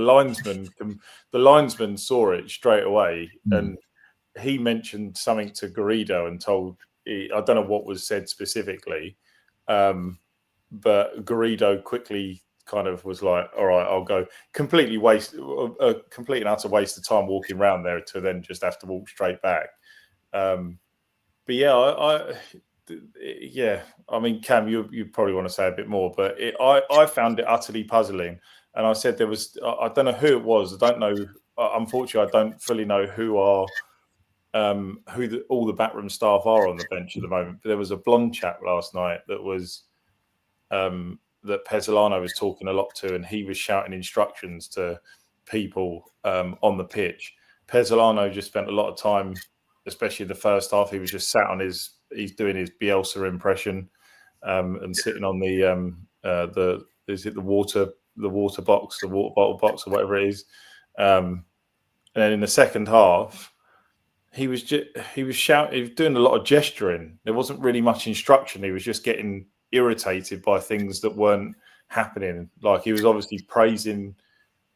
linesman saw it straight away, and he mentioned something to Garrido and told. I don't know what was said specifically, but Garrido quickly kind of was like, "All right, I'll go." Complete and utter waste of time walking around there to then just have to walk straight back. But yeah, I mean, Cam, you probably want to say a bit more, but I found it utterly puzzling. And I said I don't know who it was. I don't know. Unfortunately, I don't fully know who all the backroom staff are on the bench at the moment. But there was a blonde chap last night that was that Pezzolano was talking a lot to, and he was shouting instructions to people on the pitch. Pezzolano just spent a lot of time, especially the first half. He was just sat on he's doing his Bielsa impression and sitting on the water box, the water bottle box, or whatever it is. And then in the second half, he was shouting. He was doing a lot of gesturing. There wasn't really much instruction. He was just getting irritated by things that weren't happening. Like, he was obviously praising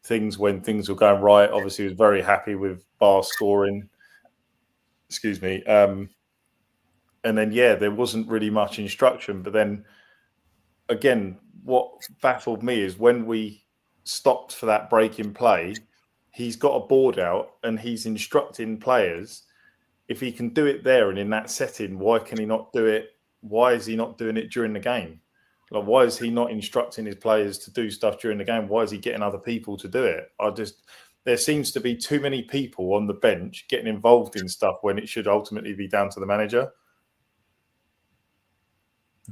things when things were going right. Obviously, he was very happy with Bar scoring. Excuse me. And then, there wasn't really much instruction. But then, again, what baffled me is when we stopped for that break in play, he's got a board out and he's instructing players. If he can do it there and in that setting, why can he not do it? Why is he not doing it during the game? Like, why is he not instructing his players to do stuff during the game? Why is he getting other people to do it? There seems to be too many people on the bench getting involved in stuff when it should ultimately be down to the manager.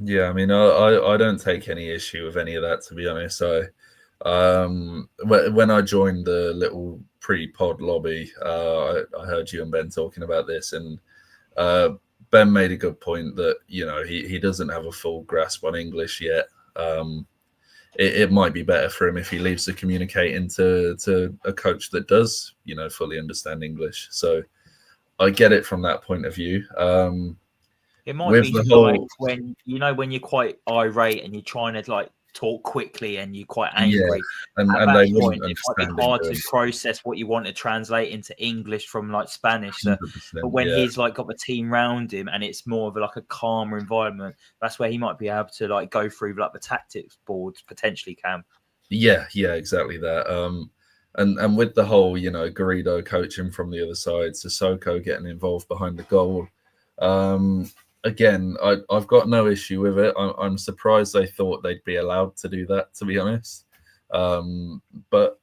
Yeah, I mean, I don't take any issue with any of that, to be honest. When I joined the little pre-pod lobby, I heard you and Ben talking about this, and Ben made a good point that, he doesn't have a full grasp on English yet. It might be better for him if he leaves the communicating to a coach that does, fully understand English. So I get it from that point of view. It might be like when you're quite irate and you're trying to talk quickly and you're quite angry. And they wouldn't understand. It might be hard to process what you want to translate into English from Spanish. So, but when he's got the team round him and it's more of a calmer environment, that's where he might be able to go through the tactics boards potentially, Cam. Yeah, exactly that. And with the whole, Garrido coaching from the other side, Sissoko getting involved behind the goal. Again, I've got no issue with it. I'm surprised they thought they'd be allowed to do that, to be honest. But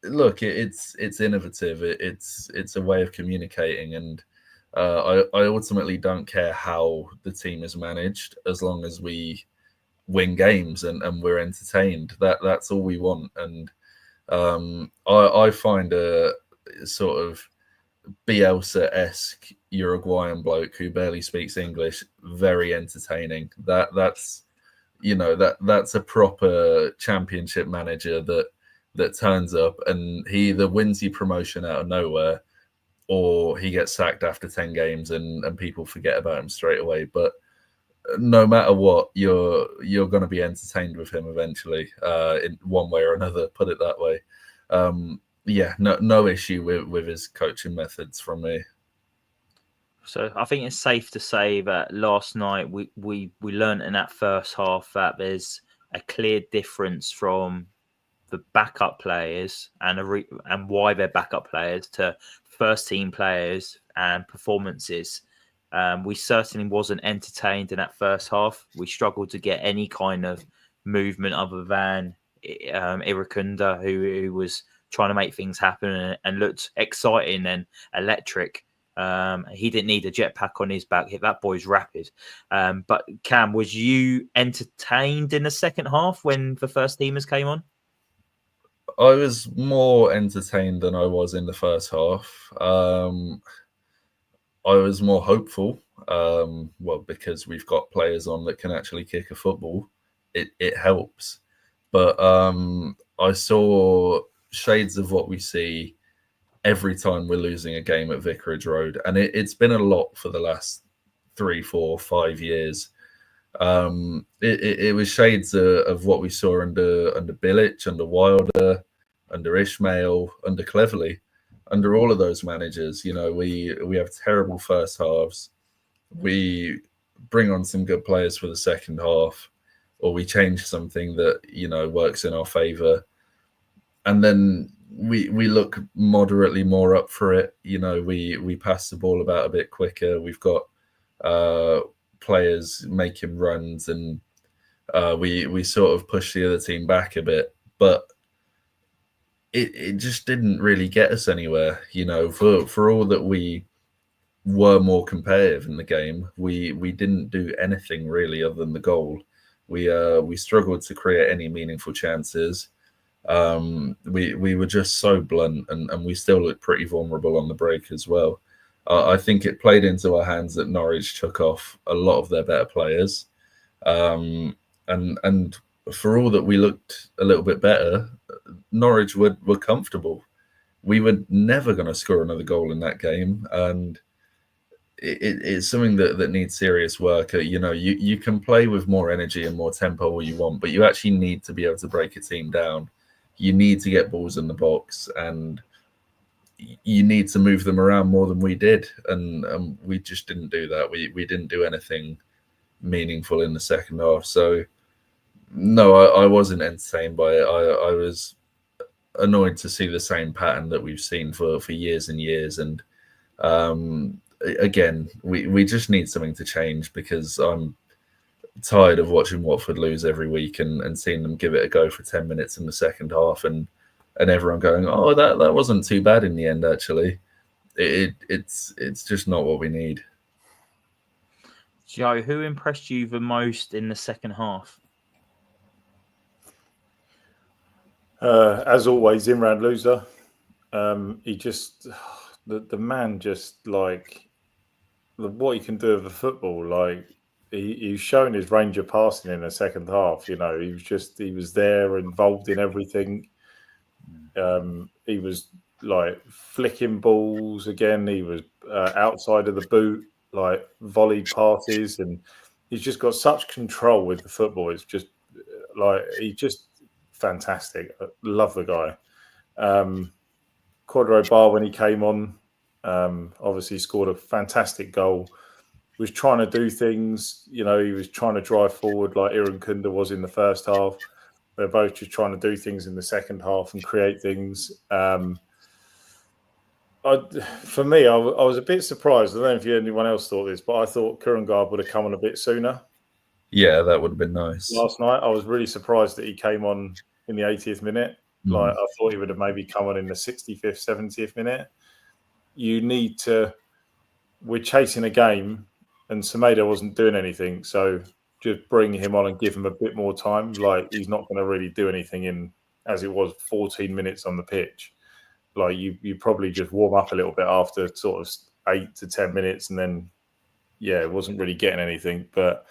look, it's innovative. It's a way of communicating, and I ultimately don't care how the team is managed as long as we win games and we're entertained. That's all we want. And I find a sort of Bielsa-esque Uruguayan bloke who barely speaks English very entertaining. That's a proper championship manager that turns up and he either wins the promotion out of nowhere or he gets sacked after 10 games and people forget about him straight away. But no matter what, you're going to be entertained with him eventually, in one way or another, put it that way. No issue with his coaching methods from me. So I think it's safe to say that last night we learned in that first half that there's a clear difference from the backup players and why they're backup players to first team players and performances. We certainly wasn't entertained in that first half. We struggled to get any kind of movement other than Iracunda, who was trying to make things happen and looked exciting and electric. He didn't need a jetpack on his back. That boy's rapid. But Cam, was you entertained in the second half when the first teamers came on? I was more entertained than I was in the first half. I was more hopeful. Because we've got players on that can actually kick a football, it helps. But I saw shades of what we see every time we're losing a game at Vicarage Road, and it's been a lot for the last 3, 4, 5 years. It was shades of what we saw under Bilic, under Wilder, under Ishmael, under Cleverley, under all of those managers. We have terrible first halves. We bring on some good players for the second half, or we change something that works in our favour, and then we look moderately more up for it. We pass the ball about a bit quicker. We've got players making runs, and we sort of push the other team back a bit, but it just didn't really get us anywhere. For all that we were more competitive in the game, we didn't do anything really other than the goal. We struggled to create any meaningful chances. We were just so blunt, and we still looked pretty vulnerable on the break as well. I think it played into our hands that Norwich took off a lot of their better players, and for all that we looked a little bit better, Norwich were comfortable. We were never going to score another goal in that game, and it's something that needs serious work. You can play with more energy and more tempo all you want, but you actually need to be able to break a team down. You need to get balls in the box, and you need to move them around more than we did, and we just didn't do that. We didn't do anything meaningful in the second half. So no, I wasn't entertained by it. I was annoyed to see the same pattern that we've seen for years and years, and again, we just need something to change, because I'm tired of watching Watford lose every week and seeing them give it a go for 10 minutes in the second half, and everyone going, oh, that wasn't too bad in the end. Actually, it's just not what we need. Joe, who impressed you the most in the second half? As always, Imran Loser. He just, the man, just like what he can do with the football. Like he's shown his range of passing in the second half. He was there, involved in everything. He was like flicking balls again. He was outside of the boot, like volleyed passes, and he's just got such control with the football. It's just he's just fantastic. I love the guy. Quadro Bar, when he came on, obviously scored a fantastic goal. Was trying to do things, he was trying to drive forward like Iran Kunda was in the first half. They're both just trying to do things in the second half and create things. For me, I was a bit surprised. I don't know if anyone else thought this, but I thought Kurangard would have come on a bit sooner. Yeah, that would have been nice. Last night, I was really surprised that he came on in the 80th minute. Like I thought he would have maybe come on in the 65th, 70th minute. We're chasing a game, and Semedo wasn't doing anything, so just bring him on and give him a bit more time. Like he's not going to really do anything in, as it was, 14 minutes on the pitch. Like you probably just warm up a little bit after sort of 8 to 10 minutes, and then it wasn't really getting anything. But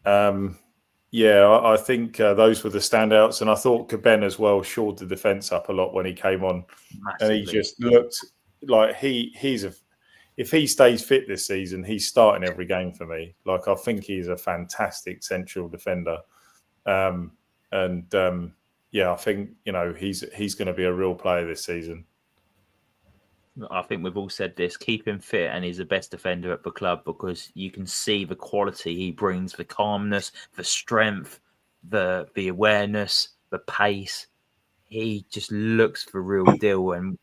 I think those were the standouts, and I thought Caben as well shored the defence up a lot when he came on. Massively. And he just looked like if he stays fit this season, he's starting every game for me. Like I think he's a fantastic central defender, I think he's going to be a real player this season. I think we've all said this: keep him fit, and he's the best defender at the club, because you can see the quality he brings, the calmness, the strength, the awareness, the pace. He just looks the real deal. And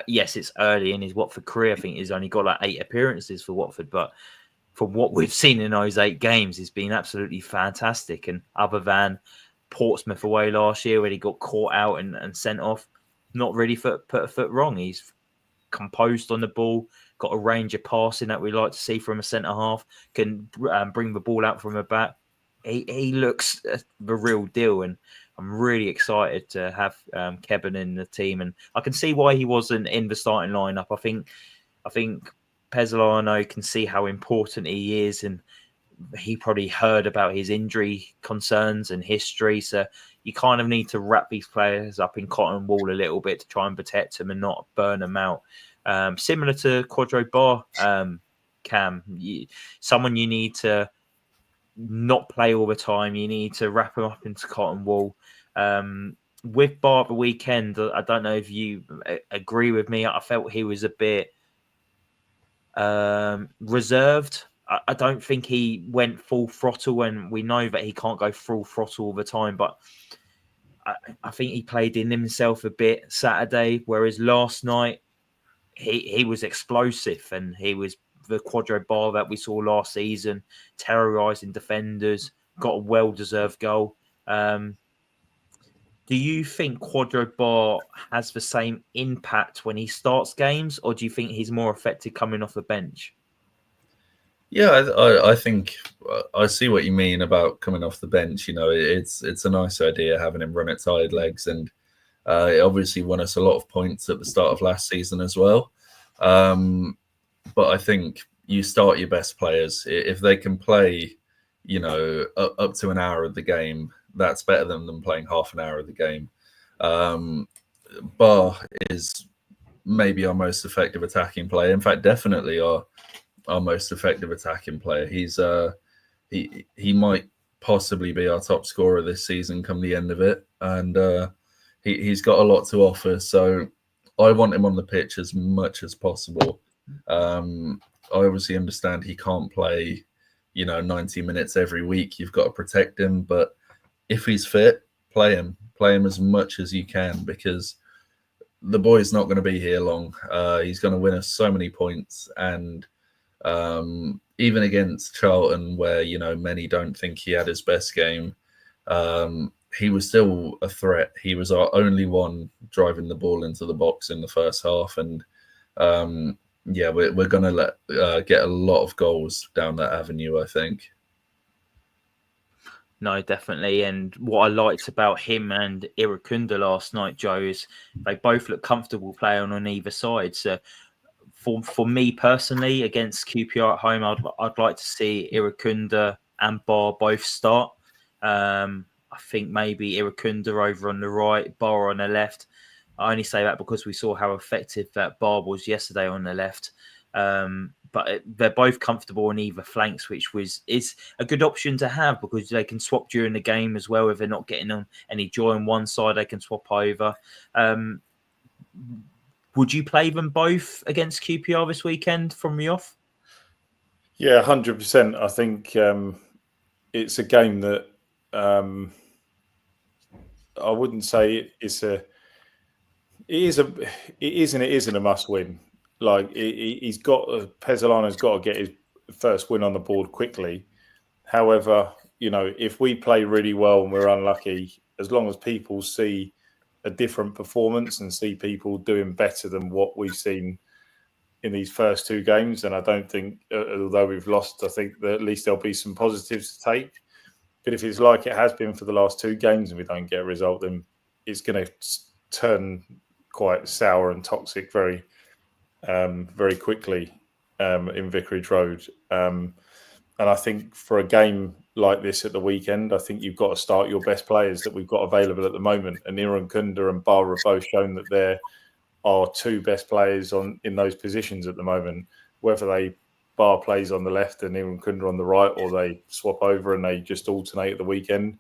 yes, it's early in his Watford career. I think he's only got like 8 appearances for Watford, but from what we've seen in those 8 games, he's been absolutely fantastic. And other than Portsmouth away last year, where he got caught out and sent off, not really put a foot wrong. He's composed on the ball, got a range of passing that we like to see from a centre half, can bring the ball out from the back. He looks the real deal, and I'm really excited to have Kevin in the team, and I can see why he wasn't in the starting lineup. I think Pezzolano can see how important he is, and he probably heard about his injury concerns and history. So you kind of need to wrap these players up in cotton wool a little bit to try and protect them and not burn them out. Similar to Quadro Bar, Cam, someone you need to not play all the time. You need to wrap him up into cotton wool. With Bar at the weekend, I don't know if you agree with me. I felt he was a bit reserved. I don't think he went full throttle, and we know that he can't go full throttle all the time, but I think he played in himself a bit Saturday, whereas last night he was explosive, and he was the Quadro Bar that we saw last season, terrorising defenders, got a well-deserved goal. Do you think Quadro Bar has the same impact when he starts games, or do you think he's more effective coming off the bench? Yeah, I think I see what you mean about coming off the bench. You know, it's a nice idea having him run at tired legs, and it obviously won us a lot of points at the start of last season as well. But I think you start your best players if they can play, you know, up to an hour of the game. That's better than them playing half an hour of the game. Bar is maybe our most effective attacking player. In fact, definitely our most effective attacking player. He might possibly be our top scorer this season come the end of it, and he's got a lot to offer. So I want him on the pitch as much as possible. I obviously understand he can't play, 90 minutes every week. You've got to protect him, but if he's fit, play him as much as you can, because the boy's not going to be here long. He's going to win us so many points, and even against Charlton, where many don't think he had his best game, he was still a threat. He was our only one driving the ball into the box in the first half, and we're going to get a lot of goals down that avenue, I think. No, definitely. And what I liked about him and Irakunda last night, Joe, is they both look comfortable playing on either side. So for me personally, against QPR at home, I'd like to see Irakunda and Bar both start. I think maybe Irakunda over on the right, Bar on the left. I only say that because we saw how effective that Bar was yesterday on the left. But they're both comfortable on either flanks, which is a good option to have, because they can swap during the game as well. If they're not getting on any joy on one side, they can swap over. Would you play them both against QPR this weekend from me off? Yeah, 100%. I think it's a game that I wouldn't say it isn't a must win. Like Pezzolano's got to get his first win on the board quickly. However, if we play really well and we're unlucky, as long as people see a different performance and see people doing better than what we've seen in these first two games, and I don't think, although we've lost, I think that at least there'll be some positives to take. But if it's like it has been for the last two games and we don't get a result, then it's going to turn quite sour and toxic very quickly in Vicarage Road. And I think for a game like this at the weekend, I think you've got to start your best players that we've got available at the moment. And Irakunda and Bar have both shown that there are two best players in those positions at the moment. Whether Bar plays on the left and Irakunda on the right, or they swap over and they just alternate at the weekend.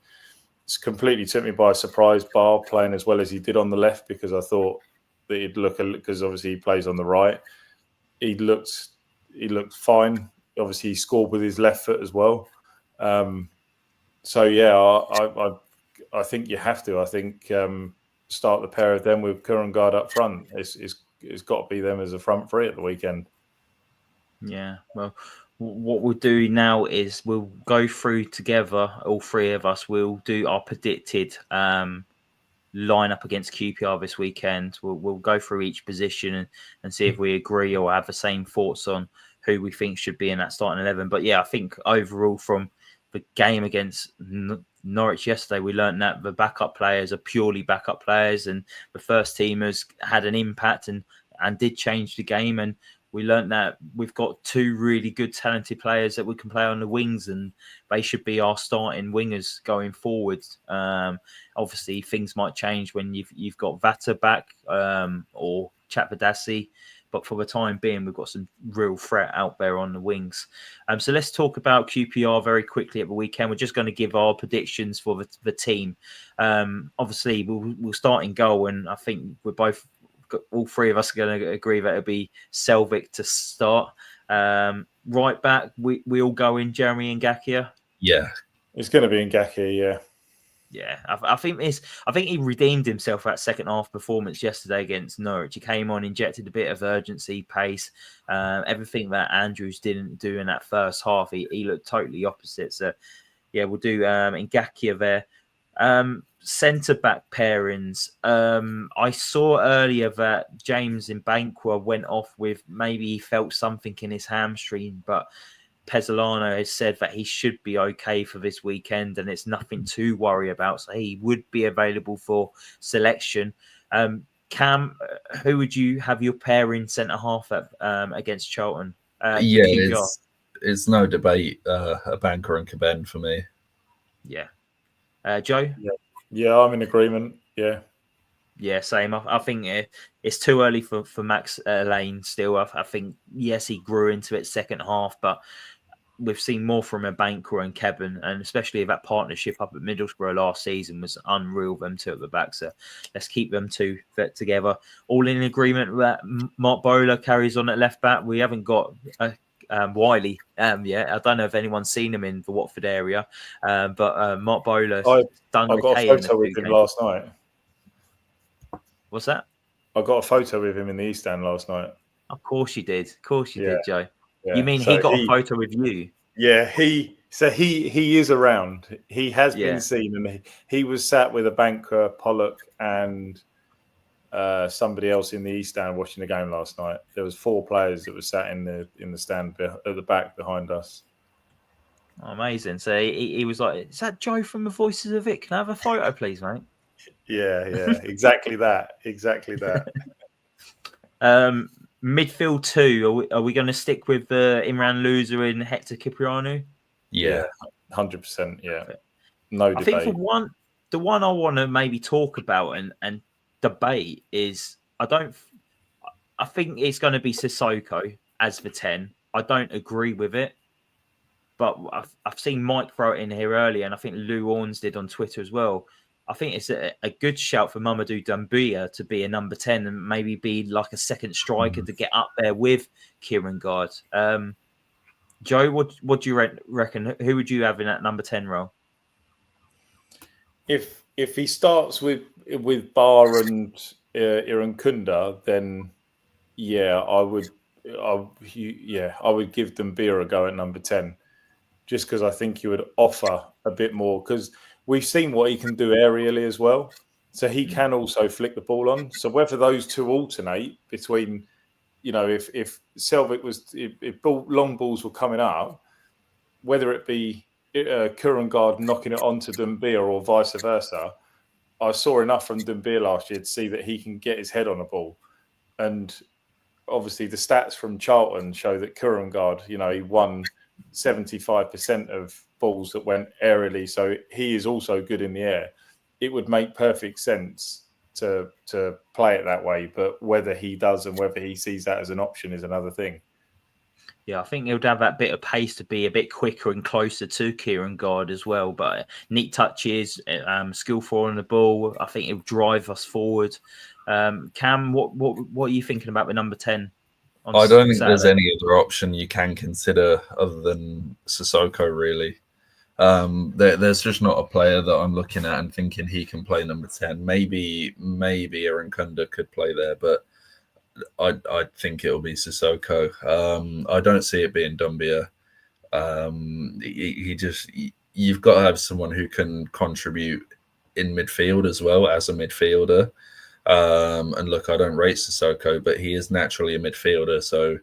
It's completely took me by surprise, Bar playing as well as he did on the left, because I thought that he'd look, because obviously he plays on the right. He looked fine. Obviously, he scored with his left foot as well. So yeah, I think you have to. I think start the pair of them with Kurangard up front. It's got to be them as a front three at the weekend. Yeah, well, what we'll do now is we'll go through together, all three of us. We'll do our predicted lineup against QPR this weekend. We'll go through each position and see if we agree or have the same thoughts on who we think should be in that starting 11. But yeah, I think overall from the game against Norwich yesterday, we learned that the backup players are purely backup players, and the first teamers had an impact and did change the game. And we learned that we've got two really good, talented players that we can play on the wings, and they should be our starting wingers going forward. Obviously, things might change when you've got Vata back or Chapadassi, but for the time being, we've got some real threat out there on the wings. So let's talk about QPR very quickly at the weekend. We're just going to give our predictions for the team. Obviously, we'll start in goal, and I think all three of us are going to agree that it'll be Selvik to start. Right back, we all go in Jeremy Ngakia. Yeah, it's going to be Ngakia. Yeah. Yeah, I think he redeemed himself for that second half performance yesterday against Norwich. He came on, injected a bit of urgency, pace, everything that Andrews didn't do in that first half. He looked totally opposite. So, yeah, we'll do Ngakia there. Centre-back pairings. I saw earlier that James Mbankwa went off with maybe he felt something in his hamstring, but Pezzolano has said that he should be okay for this weekend and it's nothing to worry about. So he would be available for selection. Cam, who would you have your pairing centre half at against Charlton? It's no debate. A Banker and Caben for me. Yeah. Joe? Yeah, I'm in agreement. Yeah, same. I think it's too early for Max Lane still. I think, yes, he grew into it second half, but we've seen more from a Banker and Kevin, and especially that partnership up at Middlesbrough last season was unreal, them two at the back. So let's keep them two together. All in agreement that Mark Bowler carries on at left back. We haven't got Wiley yet. I don't know if anyone's seen him in the Watford area, but Mark Bowler done I got a photo with him last night. What's that? I got a photo with him in the East Stand last night. Of course you did. Of course you did, Joe. Yeah. You mean he got a photo with you? Yeah, he is around. He has been seen, and he was sat with a Banker, Pollock, and somebody else in the East Stand watching the game last night. There was 4 players that were sat in the stand at the back behind us. Oh, amazing. So he was like, "Is that Joe from the Voices of It? Can I have a photo, please, mate?" Yeah, exactly that. Midfield 2. Are we going to stick with Imran Loser and Hector Kiprianu? Yeah, 100%. Yeah, no debate. I think the one I want to maybe talk about and debate is I think it's going to be Sissoko as the 10. I don't agree with it, but I've seen Mike throw it in here earlier, and I think Lou Orns did on Twitter as well. I think it's a good shout for Mamadou Doumbia to be a number 10 and maybe be like a second striker to get up there with Kieran Gard. Joe, what do you reckon? Who would you have in that number 10 role? If he starts with Barr and Irankunda, then I would give Doumbia a go at number 10, just because I think he would offer a bit more, because we've seen what he can do aerially as well. So he can also flick the ball on. So whether those two alternate between, if Selvik if long balls were coming up, whether it be Kurangard knocking it onto Doumbia or vice versa, I saw enough from Doumbia last year to see that he can get his head on a ball. And obviously the stats from Charlton show that Kurangard, he won 75% of balls that went aerially, so he is also good in the air. It would make perfect sense to play it that way, but whether he does and whether he sees that as an option is another thing. Yeah, I think he'll have that bit of pace to be a bit quicker and closer to Kieran Gard as well. But neat touches, skillful on the ball. I think he'll drive us forward. Cam, what are you thinking about the number 10? I don't think there's any other option you can consider other than Sissoko, really. There's just not a player that I'm looking at and thinking he can play number 10. Maybe Irankunda could play there, but I think it'll be Sissoko. I don't see it being Doumbia. You've got to have someone who can contribute in midfield as well as a midfielder. And look, I don't rate Sissoko, but he is naturally a midfielder, so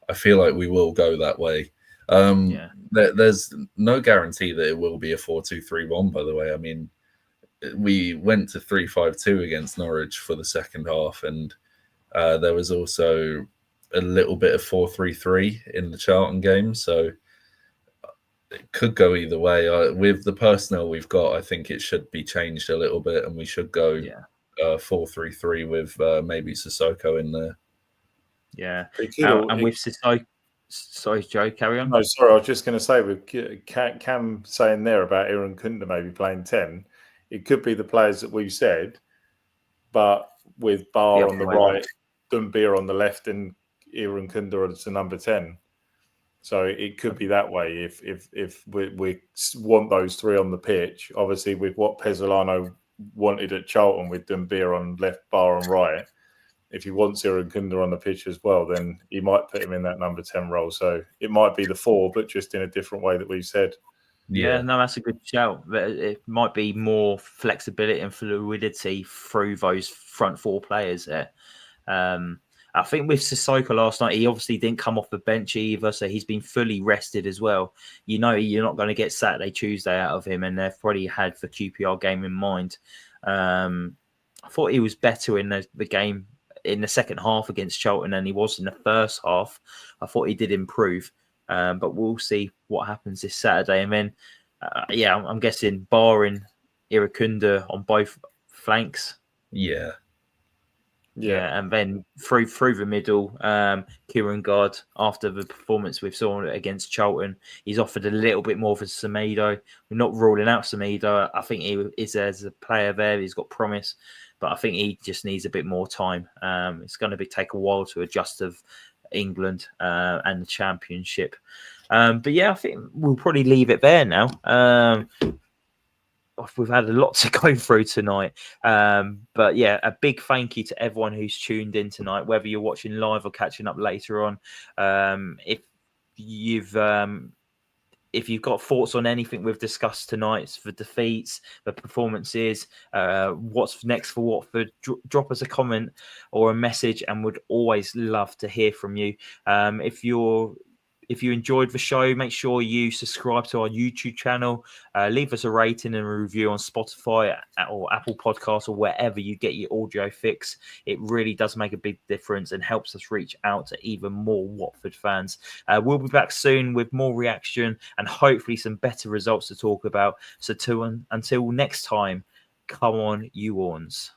I feel like we will go that way. There's no guarantee that it will be a 4-2-3-1, by the way. I mean, we went to 3-5-2 against Norwich for the second half, and there was also a little bit of 4-3-3 in the Charlton game, so it could go either way. With the personnel we've got, I think it should be changed a little bit, and we should go 4-3-3 with maybe Sissoko in there. Yeah, and with Sissoko. Sorry, Joe, carry on. No, sorry, I was just going to say, with Cam saying there about Irankunda maybe playing 10, it could be the players that we've said, but with Barr on the right, Doumbia on the left, and Irankunda as the number 10. So it could be that way if we want those three on the pitch. Obviously, with what Pezzolano wanted at Charlton with Doumbia on left, Barr on right, if he wants Irankunda on the pitch as well, then he might put him in that number 10 role. So it might be the 4, but just in a different way that we've said. Yeah, no, that's a good shout. It might be more flexibility and fluidity through those front 4 players there. And I think with Sissoko last night, he obviously didn't come off the bench either, so he's been fully rested as well. You know, you're not going to get Saturday, Tuesday out of him, and they've probably had the QPR game in mind. I thought he was better in the game in the second half against Charlton than he was in the first half. I thought he did improve, but we'll see what happens this Saturday. And then, I'm guessing barring Irukunda on both flanks. Yeah. And then through the middle, Kieran Gard, after the performance we've saw against Charlton, he's offered a little bit more for Semedo. We're not ruling out Semedo. I think he is as a player there. He's got promise, but I think he just needs a bit more time. It's going to take a while to adjust of England and the Championship. But I think we'll probably leave it there now. We've had a lot to go through tonight. But a big thank you to everyone who's tuned in tonight, whether you're watching live or catching up later on. If you've got thoughts on anything we've discussed tonight, the defeats, the performances, what's next for Watford, drop us a comment or a message, and would always love to hear from you. If you enjoyed the show, make sure you subscribe to our YouTube channel. Leave us a rating and a review on Spotify or Apple Podcasts or wherever you get your audio fix. It really does make a big difference and helps us reach out to even more Watford fans. We'll be back soon with more reaction and hopefully some better results to talk about. So until next time, come on, you Horns.